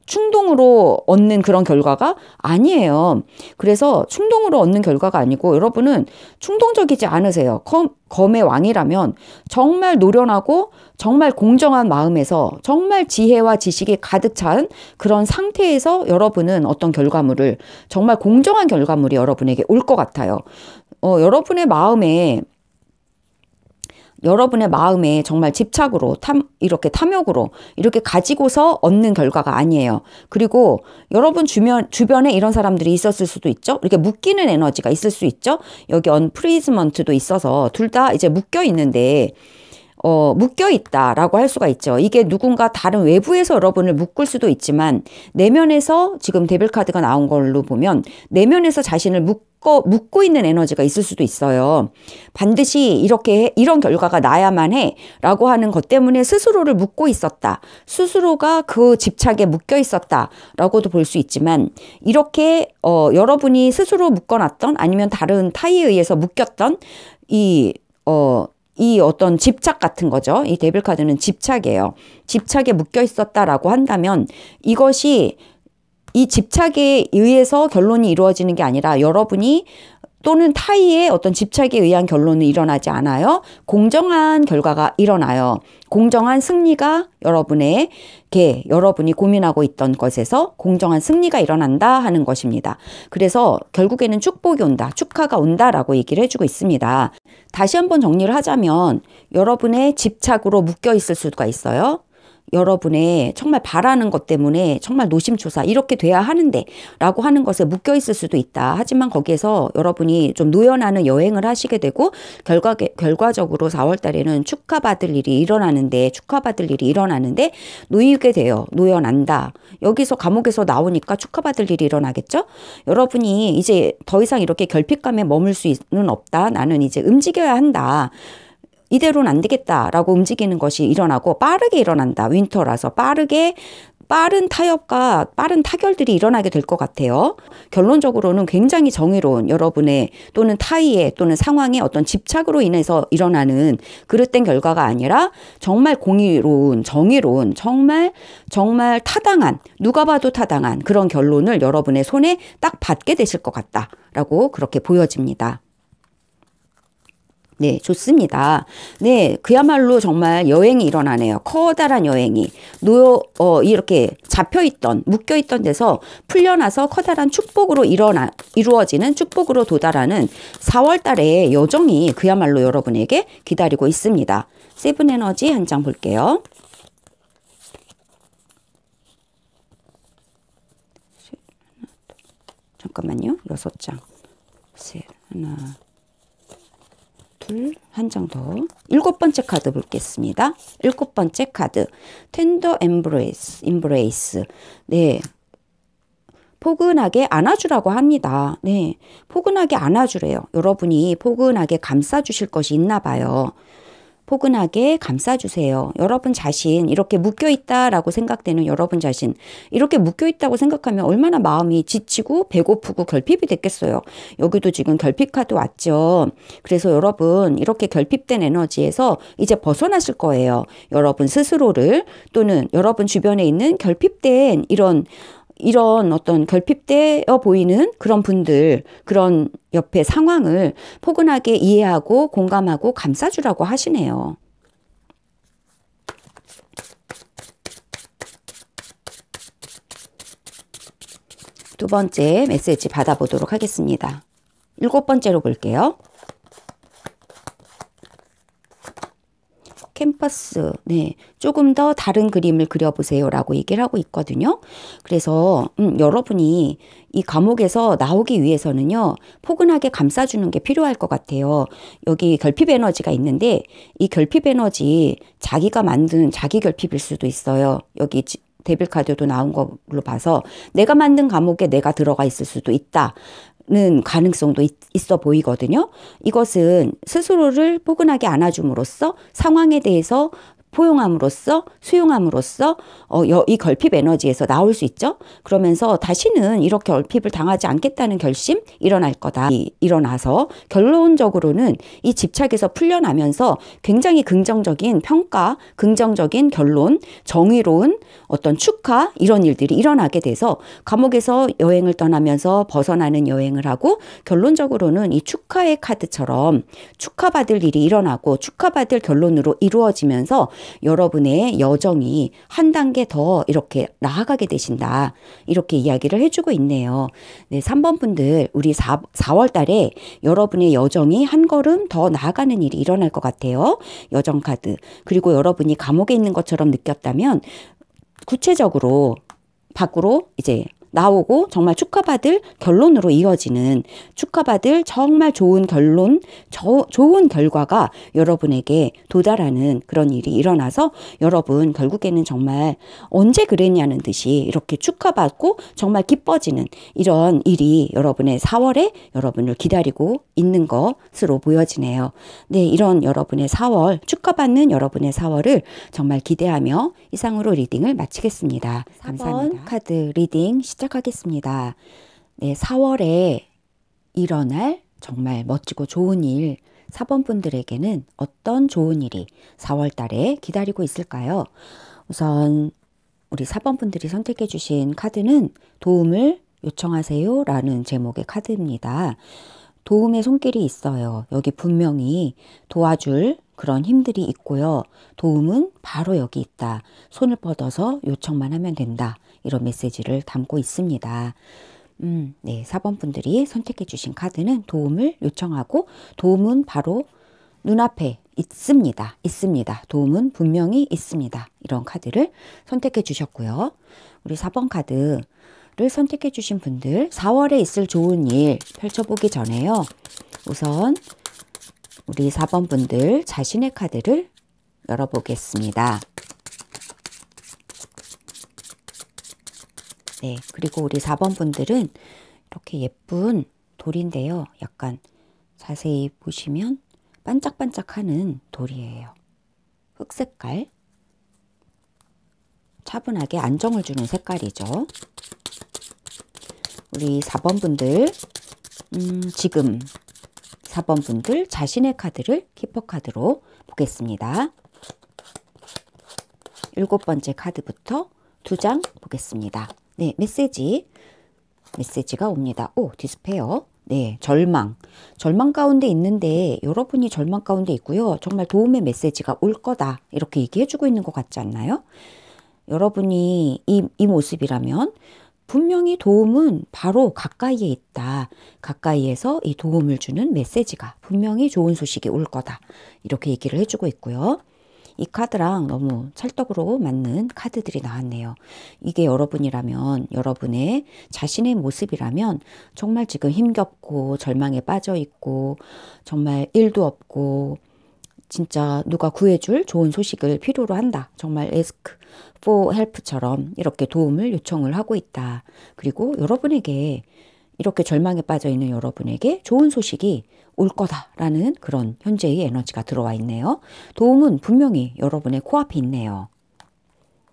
충동으로 얻는 그런 결과가 아니에요. 그래서 충동으로 얻는 결과가 아니고 여러분은 충동적이지 않으세요. 검의 왕이라면 정말 노련하고 정말 공정한 마음에서 정말 지혜와 지식이 가득 찬 그런 상태에서 여러분은 어떤 결과물을, 정말 공정한 결과물이 여러분에게 올 것 같아요. 여러분의 마음에 정말 집착으로 이렇게 탐욕으로 이렇게 가지고서 얻는 결과가 아니에요. 그리고 여러분 주변에 이런 사람들이 있었을 수도 있죠. 이렇게 묶이는 에너지가 있을 수 있죠. 여기 언프리즈먼트도 있어서 둘 다 이제 묶여 있는데 묶여 있다라고 할 수가 있죠. 이게 누군가 다른 외부에서 여러분을 묶을 수도 있지만 내면에서 지금 데빌 카드가 나온 걸로 보면 내면에서 자신을 묶고 있는 에너지가 있을 수도 있어요. 반드시 이런 결과가 나야만 해 라고 하는 것 때문에 스스로를 묶고 있었다. 스스로가 그 집착에 묶여 있었다 라고도 볼 수 있지만 이렇게 여러분이 스스로 묶어놨던 아니면 다른 타의에 의해서 묶였던 이 어떤 집착 같은 거죠. 이 데빌 카드는 집착이에요. 집착에 묶여 있었다라고 한다면 이것이 이 집착에 의해서 결론이 이루어지는 게 아니라 여러분이 또는 타의의 어떤 집착에 의한 결론은 일어나지 않아요. 공정한 결과가 일어나요. 공정한 승리가 여러분이 고민하고 있던 것에서 공정한 승리가 일어난다 하는 것입니다. 그래서 결국에는 축복이 온다, 축하가 온다라고 얘기를 해주고 있습니다. 다시 한번 정리를 하자면 여러분의 집착으로 묶여 있을 수가 있어요. 여러분의 정말 바라는 것 때문에 정말 노심초사 이렇게 돼야 하는데 라고 하는 것에 묶여 있을 수도 있다. 하지만 거기에서 여러분이 좀 노연하는 여행을 하시게 되고 결과적으로 4월 달에는 축하받을 일이 일어나는데 놓이게 돼요. 노연한다. 여기서 감옥에서 나오니까 축하받을 일이 일어나겠죠? 여러분이 이제 더 이상 이렇게 결핍감에 머물 수는 없다. 나는 이제 움직여야 한다. 이대로는 안 되겠다라고 움직이는 것이 일어나고 빠르게 일어난다. 윈터라서 빠른 타협과 빠른 타결들이 일어나게 될 것 같아요. 결론적으로는 굉장히 정의로운 여러분의 또는 타의의 또는 상황의 어떤 집착으로 인해서 일어나는 그릇된 결과가 아니라 정말 공의로운 정의로운 정말 타당한 누가 봐도 타당한 그런 결론을 여러분의 손에 딱 받게 되실 것 같다라고 그렇게 보여집니다. 네, 좋습니다. 네, 그야말로 정말 여행이 일어나네요. 커다란 여행이. 이렇게 묶여있던 데서 풀려나서 커다란 축복으로 이루어지는 축복으로 도달하는 4월 달의 여정이 그야말로 여러분에게 기다리고 있습니다. 세븐 에너지 한 장 볼게요. 잠깐만요. 6장. 하나. 한 장 더. 7번째 카드 보겠습니다. 7번째 카드. 텐더 embrace. 네. 포근하게 안아주라고 합니다. 네. 포근하게 안아주래요. 여러분이 포근하게 감싸주실 것이 있나 봐요. 포근하게 감싸주세요. 여러분 자신 이렇게 묶여있다라고 생각되는 여러분 자신 이렇게 묶여있다고 생각하면 얼마나 마음이 지치고 배고프고 결핍이 됐겠어요. 여기도 지금 결핍 카드 왔죠. 그래서 여러분 이렇게 결핍된 에너지에서 이제 벗어나실 거예요. 여러분 스스로를 또는 여러분 주변에 있는 결핍된 이런 어떤 결핍되어 보이는 그런 분들, 그런 옆에 상황을 포근하게 이해하고 공감하고 감싸주라고 하시네요. 두 번째 메시지 받아보도록 하겠습니다. 7번째로 볼게요. 캠퍼스, 네, 조금 더 다른 그림을 그려보세요 라고 얘기를 하고 있거든요. 그래서 여러분이 이 감옥에서 나오기 위해서는요, 포근하게 감싸주는 게 필요할 것 같아요. 여기 결핍 에너지가 있는데 이 결핍 에너지 자기가 만든 자기 결핍일 수도 있어요. 여기 데빌 카드도 나온 걸로 봐서 내가 만든 감옥에 내가 들어가 있을 수도 있다. 는 가능성도 있어 보이거든요. 이것은 스스로를 포근하게 안아줌으로써 상황에 대해서 포용함으로써 수용함으로써 이 결핍 에너지에서 나올 수 있죠. 그러면서 다시는 이렇게 결핍을 당하지 않겠다는 결심 일어날 거다. 일어나서 결론적으로는 이 집착에서 풀려나면서 굉장히 긍정적인 평가, 긍정적인 결론, 정의로운 어떤 축하 이런 일들이 일어나게 돼서 감옥에서 여행을 떠나면서 벗어나는 여행을 하고 결론적으로는 이 축하의 카드처럼 축하받을 일이 일어나고 축하받을 결론으로 이루어지면서 여러분의 여정이 한 단계 더 이렇게 나아가게 되신다. 이렇게 이야기를 해주고 있네요. 네, 3번 분들 우리 4월 달에 여러분의 여정이 한 걸음 더 나아가는 일이 일어날 것 같아요. 여정 카드. 그리고 여러분이 감옥에 있는 것처럼 느꼈다면 구체적으로 밖으로 이제 나오고 정말 축하받을 결론으로 이어지는, 축하받을 정말 좋은 결론, 좋은 결과가 여러분에게 도달하는 그런 일이 일어나서 여러분 결국에는 정말 언제 그랬냐는 듯이 이렇게 축하받고 정말 기뻐지는 이런 일이 여러분의 4월에 여러분을 기다리고 있는 것으로 보여지네요. 네, 이런 여러분의 4월, 축하받는 여러분의 4월을 정말 기대하며 이상으로 리딩을 마치겠습니다. 4번 카드 리딩 시작하겠습니다. 네, 4월에 일어날 정말 멋지고 좋은 일, 4번 분들에게는 어떤 좋은 일이 4월 달에 기다리고 있을까요? 우선 우리 4번 분들이 선택해 주신 카드는 도움을 요청하세요 라는 제목의 카드입니다. 도움의 손길이 있어요. 여기 분명히 도와줄 그런 힘들이 있고요. 도움은 바로 여기 있다. 손을 뻗어서 요청만 하면 된다. 이런 메시지를 담고 있습니다. 네, 4번 분들이 선택해 주신 카드는 도움을 요청하고 도움은 바로 눈앞에 있습니다. 도움은 분명히 있습니다. 이런 카드를 선택해 주셨고요. 우리 4번 카드를 선택해 주신 분들 4월에 있을 좋은 일 펼쳐보기 전에요. 우선 우리 4번 분들 자신의 카드를 열어보겠습니다. 네, 그리고 우리 4번 분들은 이렇게 예쁜 돌인데요. 약간 자세히 보시면 반짝반짝하는 돌이에요. 흑색깔. 차분하게 안정을 주는 색깔이죠. 우리 4번 분들, 지금 4번 분들 자신의 카드를 키퍼 카드로 보겠습니다. 7번째 카드부터 2장 보겠습니다. 네, 메시지가 옵니다. 오, 디스페어. 네, 절망 가운데 있는데 여러분이 절망 가운데 있고요. 정말 도움의 메시지가 올 거다. 이렇게 얘기해주고 있는 것 같지 않나요? 여러분이 이 모습이라면 분명히 도움은 바로 가까이에 있다. 가까이에서 이 도움을 주는 메시지가 분명히 좋은 소식이 올 거다. 이렇게 얘기를 해주고 있고요. 이 카드랑 너무 찰떡으로 맞는 카드들이 나왔네요. 이게 여러분이라면, 여러분의 자신의 모습이라면 정말 지금 힘겹고 절망에 빠져 있고 정말 일도 없고 진짜 누가 구해줄 좋은 소식을 필요로 한다. 정말 ask for help처럼 이렇게 도움을 요청을 하고 있다. 그리고 여러분에게 이렇게 절망에 빠져 있는 여러분에게 좋은 소식이 올 거다라는 그런 현재의 에너지가 들어와 있네요. 도움은 분명히 여러분의 코앞에 있네요.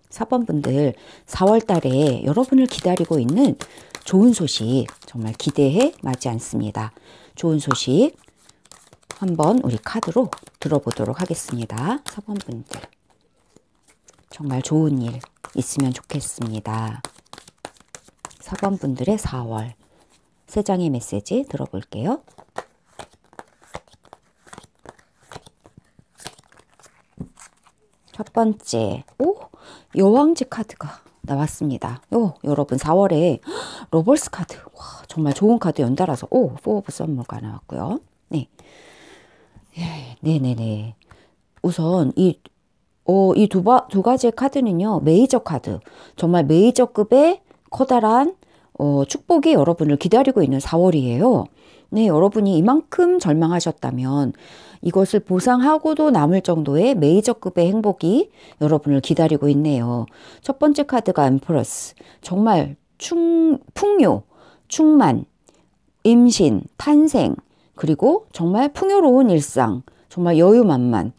4번 분들 4월 달에 여러분을 기다리고 있는 좋은 소식 정말 기대해 마지 않습니다. 좋은 소식 한번 우리 카드로 들어보도록 하겠습니다. 4번 분들 정말 좋은 일 있으면 좋겠습니다. 4번 분들의 4월 3장의 메시지 들어볼게요. 첫 번째, 여왕제 카드가 나왔습니다. 여러분 4월에 러벌스 카드, 와, 정말 좋은 카드 연달아서 포 오브 선물가 나왔고요. 네, 네네네. 우선 이 두 가지의 카드는요, 메이저 카드, 정말 메이저급의 커다란 축복이 여러분을 기다리고 있는 4월이에요. 네, 여러분이 이만큼 절망하셨다면 이것을 보상하고도 남을 정도의 메이저급의 행복이 여러분을 기다리고 있네요. 첫 번째 카드가 엠프러스, 정말 풍요, 충만, 임신, 탄생, 그리고 정말 풍요로운 일상, 정말 여유만만,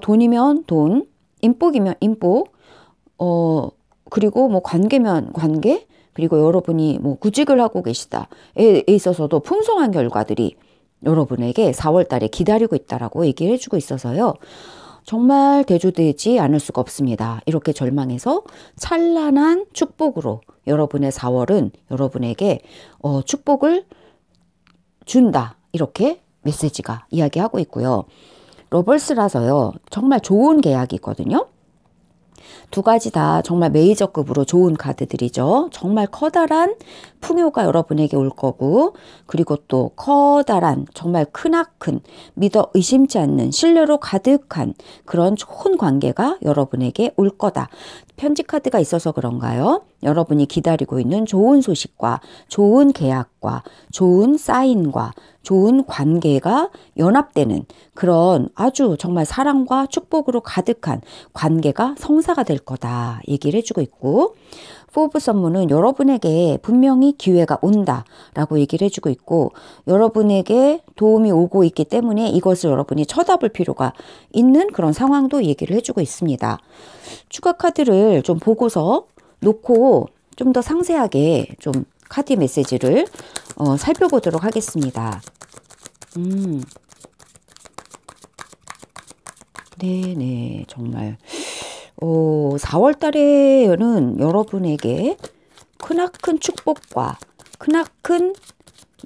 돈이면 돈, 인복이면 인복, 그리고 뭐 관계면 관계, 그리고 여러분이 뭐 구직을 하고 계시다에 있어서도 풍성한 결과들이 여러분에게 4월 달에 기다리고 있다라고 얘기를 해주고 있어서요. 정말 대조되지 않을 수가 없습니다. 이렇게 절망해서 찬란한 축복으로 여러분의 4월은 여러분에게 축복을 준다. 이렇게 메시지가 이야기하고 있고요. 러벌스라서요. 정말 좋은 계약이거든요. 두 가지 다 정말 메이저급으로 좋은 카드들이죠. 정말 커다란 풍요가 여러분에게 올 거고, 그리고 또 커다란 정말 크나큰 믿어 의심치 않는 신뢰로 가득한 그런 좋은 관계가 여러분에게 올 거다. 편지 카드가 있어서 그런가요? 여러분이 기다리고 있는 좋은 소식과 좋은 계약과 좋은 사인과 좋은 관계가 연합되는 그런 아주 정말 사랑과 축복으로 가득한 관계가 성사가 될 거다 얘기를 해주고 있고, 포브 선문은 여러분에게 분명히 기회가 온다라고 얘기를 해주고 있고, 여러분에게 도움이 오고 있기 때문에 이것을 여러분이 쳐다볼 필요가 있는 그런 상황도 얘기를 해주고 있습니다. 추가 카드를 좀 보고서 놓고 좀 더 상세하게 좀 카드 메시지를 살펴보도록 하겠습니다. 네네, 정말 4월 달에는 여러분에게 크나큰 축복과 크나큰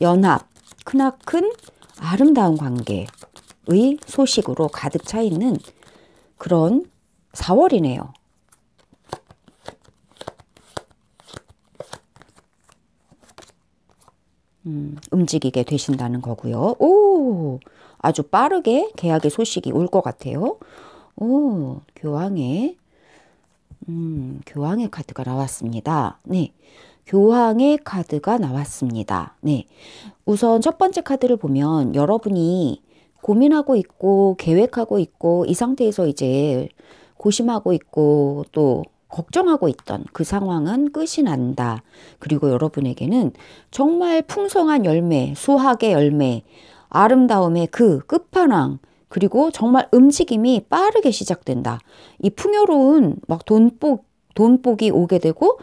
연합, 크나큰 아름다운 관계의 소식으로 가득 차 있는 그런 4월이네요. 움직이게 되신다는 거고요. 오, 아주 빠르게 계약의 소식이 올 것 같아요. 오, 교황의 카드가 나왔습니다. 네. 교황의 카드가 나왔습니다. 네. 우선 첫 번째 카드를 보면 여러분이 고민하고 있고 계획하고 있고 이 상태에서 이제 고심하고 있고 또 걱정하고 있던 그 상황은 끝이 난다. 그리고 여러분에게는 정말 풍성한 열매, 수확의 열매, 아름다움의 그 끝판왕, 그리고 정말 움직임이 빠르게 시작된다. 이 풍요로운 막 돈복이 오게 되고,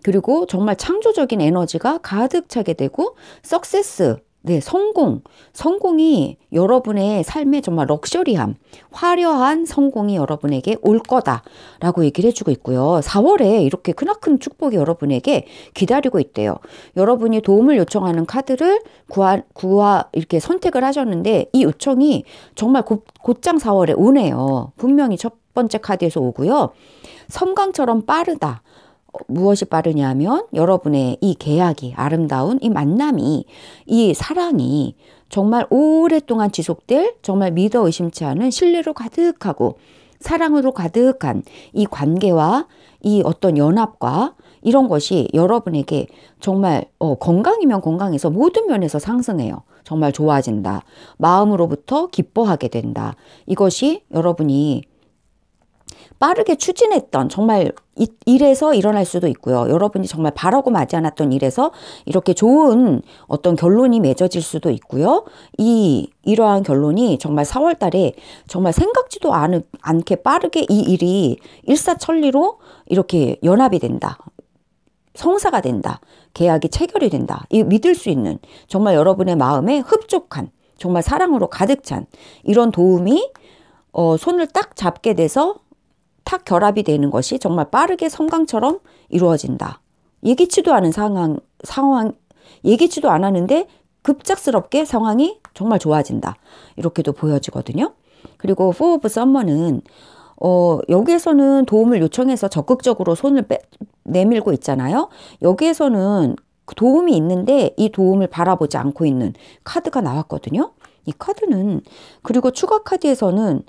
그리고 정말 창조적인 에너지가 가득 차게 되고, 석세스, 네, 성공이 여러분의 삶에 정말 럭셔리함, 화려한 성공이 여러분에게 올 거다라고 얘기를 해주고 있고요. 4월에 이렇게 크나큰 축복이 여러분에게 기다리고 있대요. 여러분이 도움을 요청하는 카드를 이렇게 선택을 하셨는데 이 요청이 정말 곧장 4월에 오네요. 분명히 첫 번째 카드에서 오고요. 섬광처럼 빠르다. 무엇이 빠르냐면 여러분의 이 계약이, 아름다운 이 만남이, 이 사랑이 정말 오랫동안 지속될 정말 믿어 의심치 않은 신뢰로 가득하고 사랑으로 가득한 이 관계와 이 어떤 연합과 이런 것이 여러분에게 정말 건강이면 건강해서 모든 면에서 상승해요. 정말 좋아진다. 마음으로부터 기뻐하게 된다. 이것이 여러분이 빠르게 추진했던 정말 일에서 일어날 수도 있고요. 여러분이 정말 바라고 마지 않았던 일에서 이렇게 좋은 어떤 결론이 맺어질 수도 있고요. 이러한 결론이 정말 4월 달에 정말 생각지도 않게 빠르게 이 일이 일사천리로 이렇게 연합이 된다. 성사가 된다. 계약이 체결이 된다. 이 믿을 수 있는 정말 여러분의 마음에 흡족한 정말 사랑으로 가득 찬 이런 도움이 손을 딱 잡게 돼서 탁 결합이 되는 것이 정말 빠르게 섬광처럼 이루어진다. 예기치도 않은 상황, 예기치도 않았는데 급작스럽게 상황이 정말 좋아진다. 이렇게도 보여지거든요. 그리고 Four of Summon은 여기에서는 도움을 요청해서 적극적으로 손을 내밀고 있잖아요. 여기에서는 도움이 있는데 이 도움을 바라보지 않고 있는 카드가 나왔거든요. 이 카드는 그리고 추가 카드에서는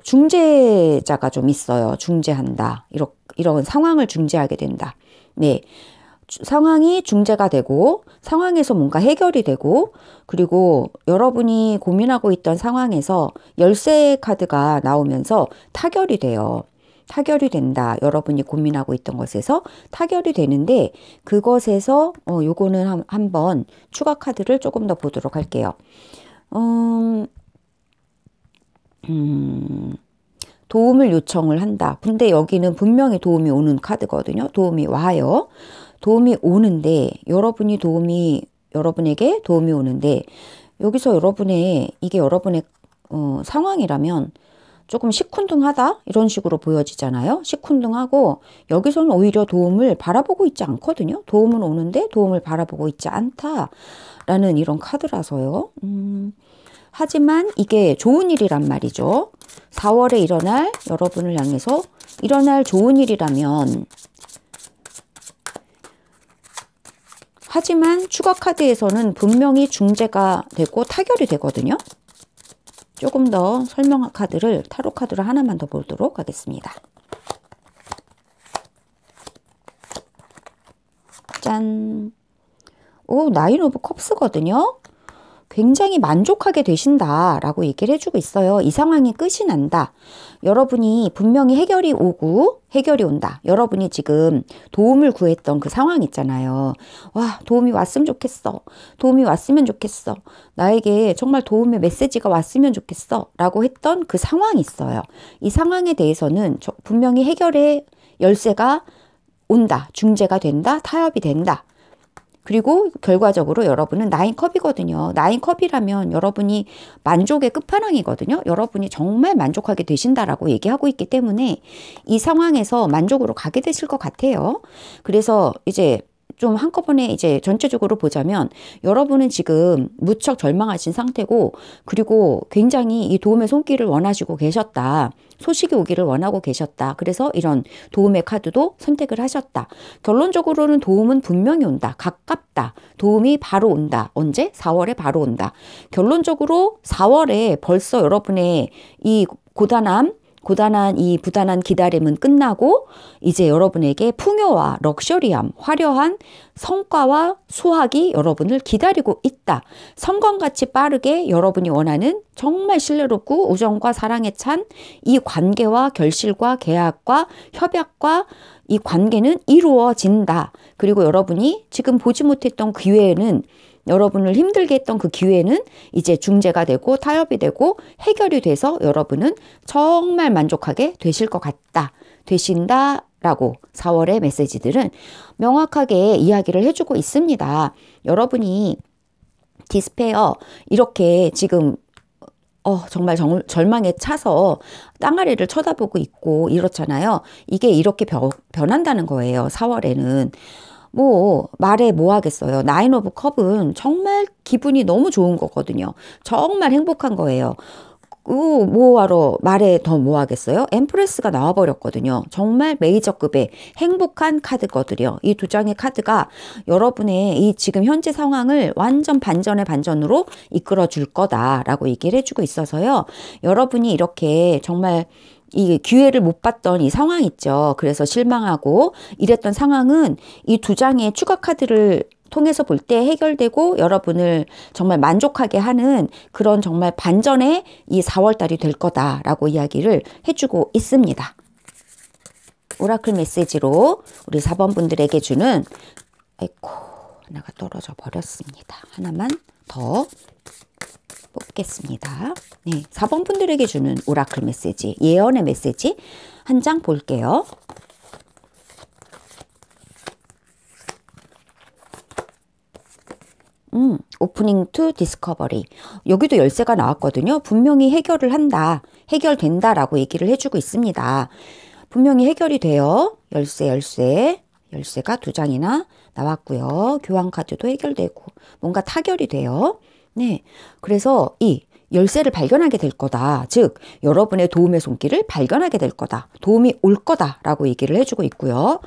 중재자가 좀 있어요. 중재한다. 이런 상황을 중재하게 된다. 네. 상황이 중재가 되고 상황에서 뭔가 해결이 되고 그리고 여러분이 고민하고 있던 상황에서 열쇠 카드가 나오면서 타결이 돼요. 타결이 된다. 여러분이 고민하고 있던 것에서 타결이 되는데 그것에서 요거는 한번 추가 카드를 조금 더 보도록 할게요. 도움을 요청을 한다. 근데 여기는 분명히 도움이 오는 카드거든요. 도움이 와요. 도움이 오는데 여러분에게 도움이 오는데 여기서 이게 여러분의 상황이라면 조금 시큰둥하다 이런 식으로 보여지잖아요. 시큰둥하고 여기서는 오히려 도움을 바라보고 있지 않거든요. 도움은 오는데 도움을 바라보고 있지 않다라는 이런 카드라서요. 하지만 이게 좋은 일이란 말이죠. 4월에 여러분을 향해서 일어날 좋은 일이라면 하지만 추가 카드에서는 분명히 중재가 되고 타결이 되거든요. 조금 더 설명 카드를 타로 카드를 하나만 더 보도록 하겠습니다. 짠. 오, 나인 오브 컵스거든요. 굉장히 만족하게 되신다라고 얘기를 해주고 있어요. 이 상황이 끝이 난다. 여러분이 분명히 해결이 오고 해결이 온다. 여러분이 지금 도움을 구했던 그 상황 있잖아요. 와, 도움이 왔으면 좋겠어. 도움이 왔으면 좋겠어. 나에게 정말 도움의 메시지가 왔으면 좋겠어. 라고 했던 그 상황이 있어요. 이 상황에 대해서는 분명히 해결의 열쇠가 온다. 중재가 된다. 타협이 된다. 그리고 결과적으로 여러분은 나인 컵이거든요. 나인 컵이라면 여러분이 만족의 끝판왕이거든요. 여러분이 정말 만족하게 되신다라고 얘기하고 있기 때문에 이 상황에서 만족으로 가게 되실 것 같아요. 그래서 이제 좀 한꺼번에 이제 전체적으로 보자면 여러분은 지금 무척 절망하신 상태고, 그리고 굉장히 이 도움의 손길을 원하시고 계셨다. 소식이 오기를 원하고 계셨다. 그래서 이런 도움의 카드도 선택을 하셨다. 결론적으로는 도움은 분명히 온다. 가깝다. 도움이 바로 온다. 언제? 4월에 바로 온다. 결론적으로 4월에 벌써 여러분의 이 고단한 이 부단한 기다림은 끝나고 이제 여러분에게 풍요와 럭셔리함, 화려한 성과와 수확이 여러분을 기다리고 있다. 섬광같이 빠르게 여러분이 원하는 정말 신뢰롭고 우정과 사랑에 찬 이 관계와 결실과 계약과 협약과 이 관계는 이루어진다. 그리고 여러분이 지금 보지 못했던 기회에는, 여러분을 힘들게 했던 그 기회는 이제 중재가 되고 타협이 되고 해결이 돼서 여러분은 정말 만족하게 되실 것 같다. 되신다라고 4월의 메시지들은 명확하게 이야기를 해주고 있습니다. 여러분이 디스페어 이렇게 지금 정말 절망에 차서 땅아래를 쳐다보고 있고 이렇잖아요. 이게 이렇게 변한다는 거예요. 4월에는. 말해 뭐 하겠어요. 나인 오브 컵은 정말 기분이 너무 좋은 거거든요. 정말 행복한 거예요. 뭐하러 말해 더 뭐 하겠어요? 엠프레스가 나와버렸거든요. 정말 메이저급의 행복한 카드거든요. 이 두 장의 카드가 여러분의 이 지금 현재 상황을 완전 반전의 반전으로 이끌어 줄 거다라고 얘기를 해주고 있어서요. 여러분이 이렇게 정말 이 기회를 못 봤던 이 상황 있죠. 그래서 실망하고 이랬던 상황은 이 두 장의 추가 카드를 통해서 볼 때 해결되고 여러분을 정말 만족하게 하는 그런 정말 반전의 이 4월달이 될 거다라고 이야기를 해주고 있습니다. 오라클 메시지로 우리 4번 분들에게 주는, 아이고, 하나가 떨어져 버렸습니다. 하나만 더 뽑겠습니다. 네, 4번 분들에게 주는 오라클 메시지, 예언의 메시지 한 장 볼게요. 오프닝 투 디스커버리. 여기도 열쇠가 나왔거든요. 분명히 해결을 한다. 해결된다라고 얘기를 해주고 있습니다. 분명히 해결이 돼요. 열쇠가 두 장이나 나왔고요. 교환 카드도 해결되고 뭔가 타결이 돼요. 네, 그래서 이 열쇠를 발견하게 될 거다. 즉 여러분의 도움의 손길을 발견하게 될 거다. 도움이 올 거다라고 얘기를 해주고 있고요.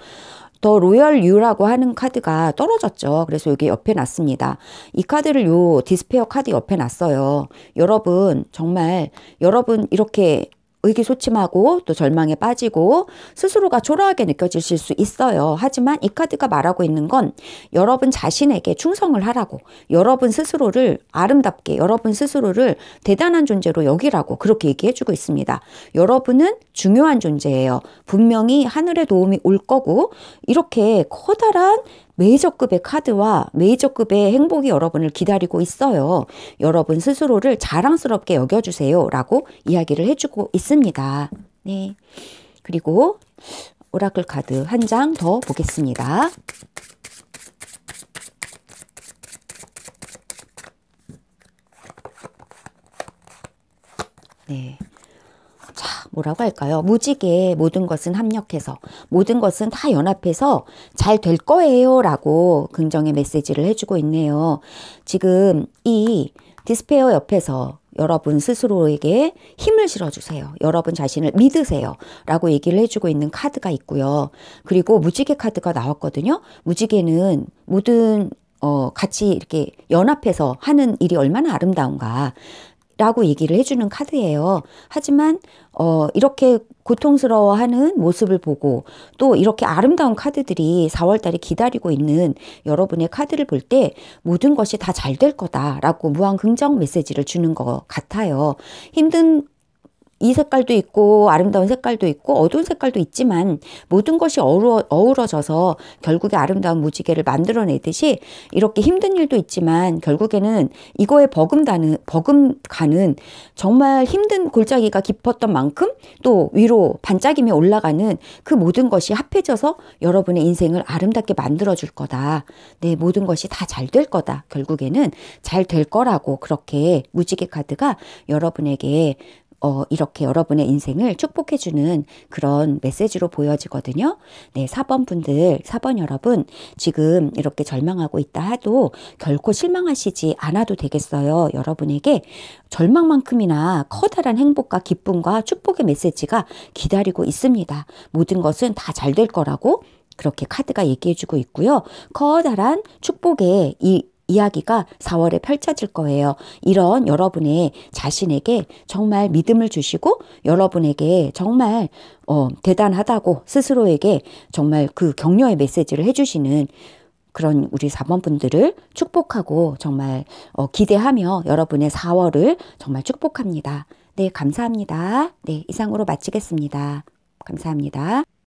더 로열 유라고 하는 카드가 떨어졌죠. 그래서 여기 옆에 놨습니다. 이 카드를 요 디스페어 카드 옆에 놨어요. 여러분 정말 여러분 이렇게 의기소침하고 또 절망에 빠지고 스스로가 초라하게 느껴지실 수 있어요. 하지만 이 카드가 말하고 있는 건 여러분 자신에게 충성을 하라고, 여러분 스스로를 아름답게, 여러분 스스로를 대단한 존재로 여기라고 그렇게 얘기해주고 있습니다. 여러분은 중요한 존재예요. 분명히 하늘의 도움이 올 거고 이렇게 커다란 메이저급의 카드와 메이저급의 행복이 여러분을 기다리고 있어요. 여러분 스스로를 자랑스럽게 여겨주세요. 라고 이야기를 해주고 있습니다. 네. 그리고 오라클 카드 한 장 더 보겠습니다. 네. 뭐라고 할까요? 무지개 모든 것은 합력해서, 모든 것은 다 연합해서 잘 될 거예요 라고 긍정의 메시지를 해주고 있네요. 지금 이 디스페어 옆에서 여러분 스스로에게 힘을 실어주세요. 여러분 자신을 믿으세요 라고 얘기를 해주고 있는 카드가 있고요. 그리고 무지개 카드가 나왔거든요. 무지개는 모든 같이 이렇게 연합해서 하는 일이 얼마나 아름다운가. 라고 얘기를 해주는 카드예요. 하지만 이렇게 고통스러워하는 모습을 보고 또 이렇게 아름다운 카드들이 4월달에 기다리고 있는 여러분의 카드를 볼 때 모든 것이 다 잘 될 거다라고 무한 긍정 메시지를 주는 것 같아요. 힘든 이 색깔도 있고 아름다운 색깔도 있고 어두운 색깔도 있지만 모든 것이 어우러져서 결국에 아름다운 무지개를 만들어내듯이 이렇게 힘든 일도 있지만 결국에는 이거에 버금가는 정말 힘든 골짜기가 깊었던 만큼 또 위로 반짝이며 올라가는 그 모든 것이 합해져서 여러분의 인생을 아름답게 만들어줄 거다. 네, 모든 것이 다 잘 될 거다. 결국에는 잘 될 거라고 그렇게 무지개 카드가 여러분에게 이렇게 여러분의 인생을 축복해주는 그런 메시지로 보여지거든요. 네, 4번 여러분, 지금 이렇게 절망하고 있다 해도 결코 실망하시지 않아도 되겠어요. 여러분에게 절망만큼이나 커다란 행복과 기쁨과 축복의 메시지가 기다리고 있습니다. 모든 것은 다 잘 될 거라고 그렇게 카드가 얘기해주고 있고요. 커다란 축복의 이야기가 4월에 펼쳐질 거예요. 이런 여러분의 자신에게 정말 믿음을 주시고 여러분에게 정말 대단하다고 스스로에게 정말 그 격려의 메시지를 해주시는 그런 우리 4번 분들을 축복하고 정말 기대하며 여러분의 4월을 정말 축복합니다. 네, 감사합니다. 네, 이상으로 마치겠습니다. 감사합니다.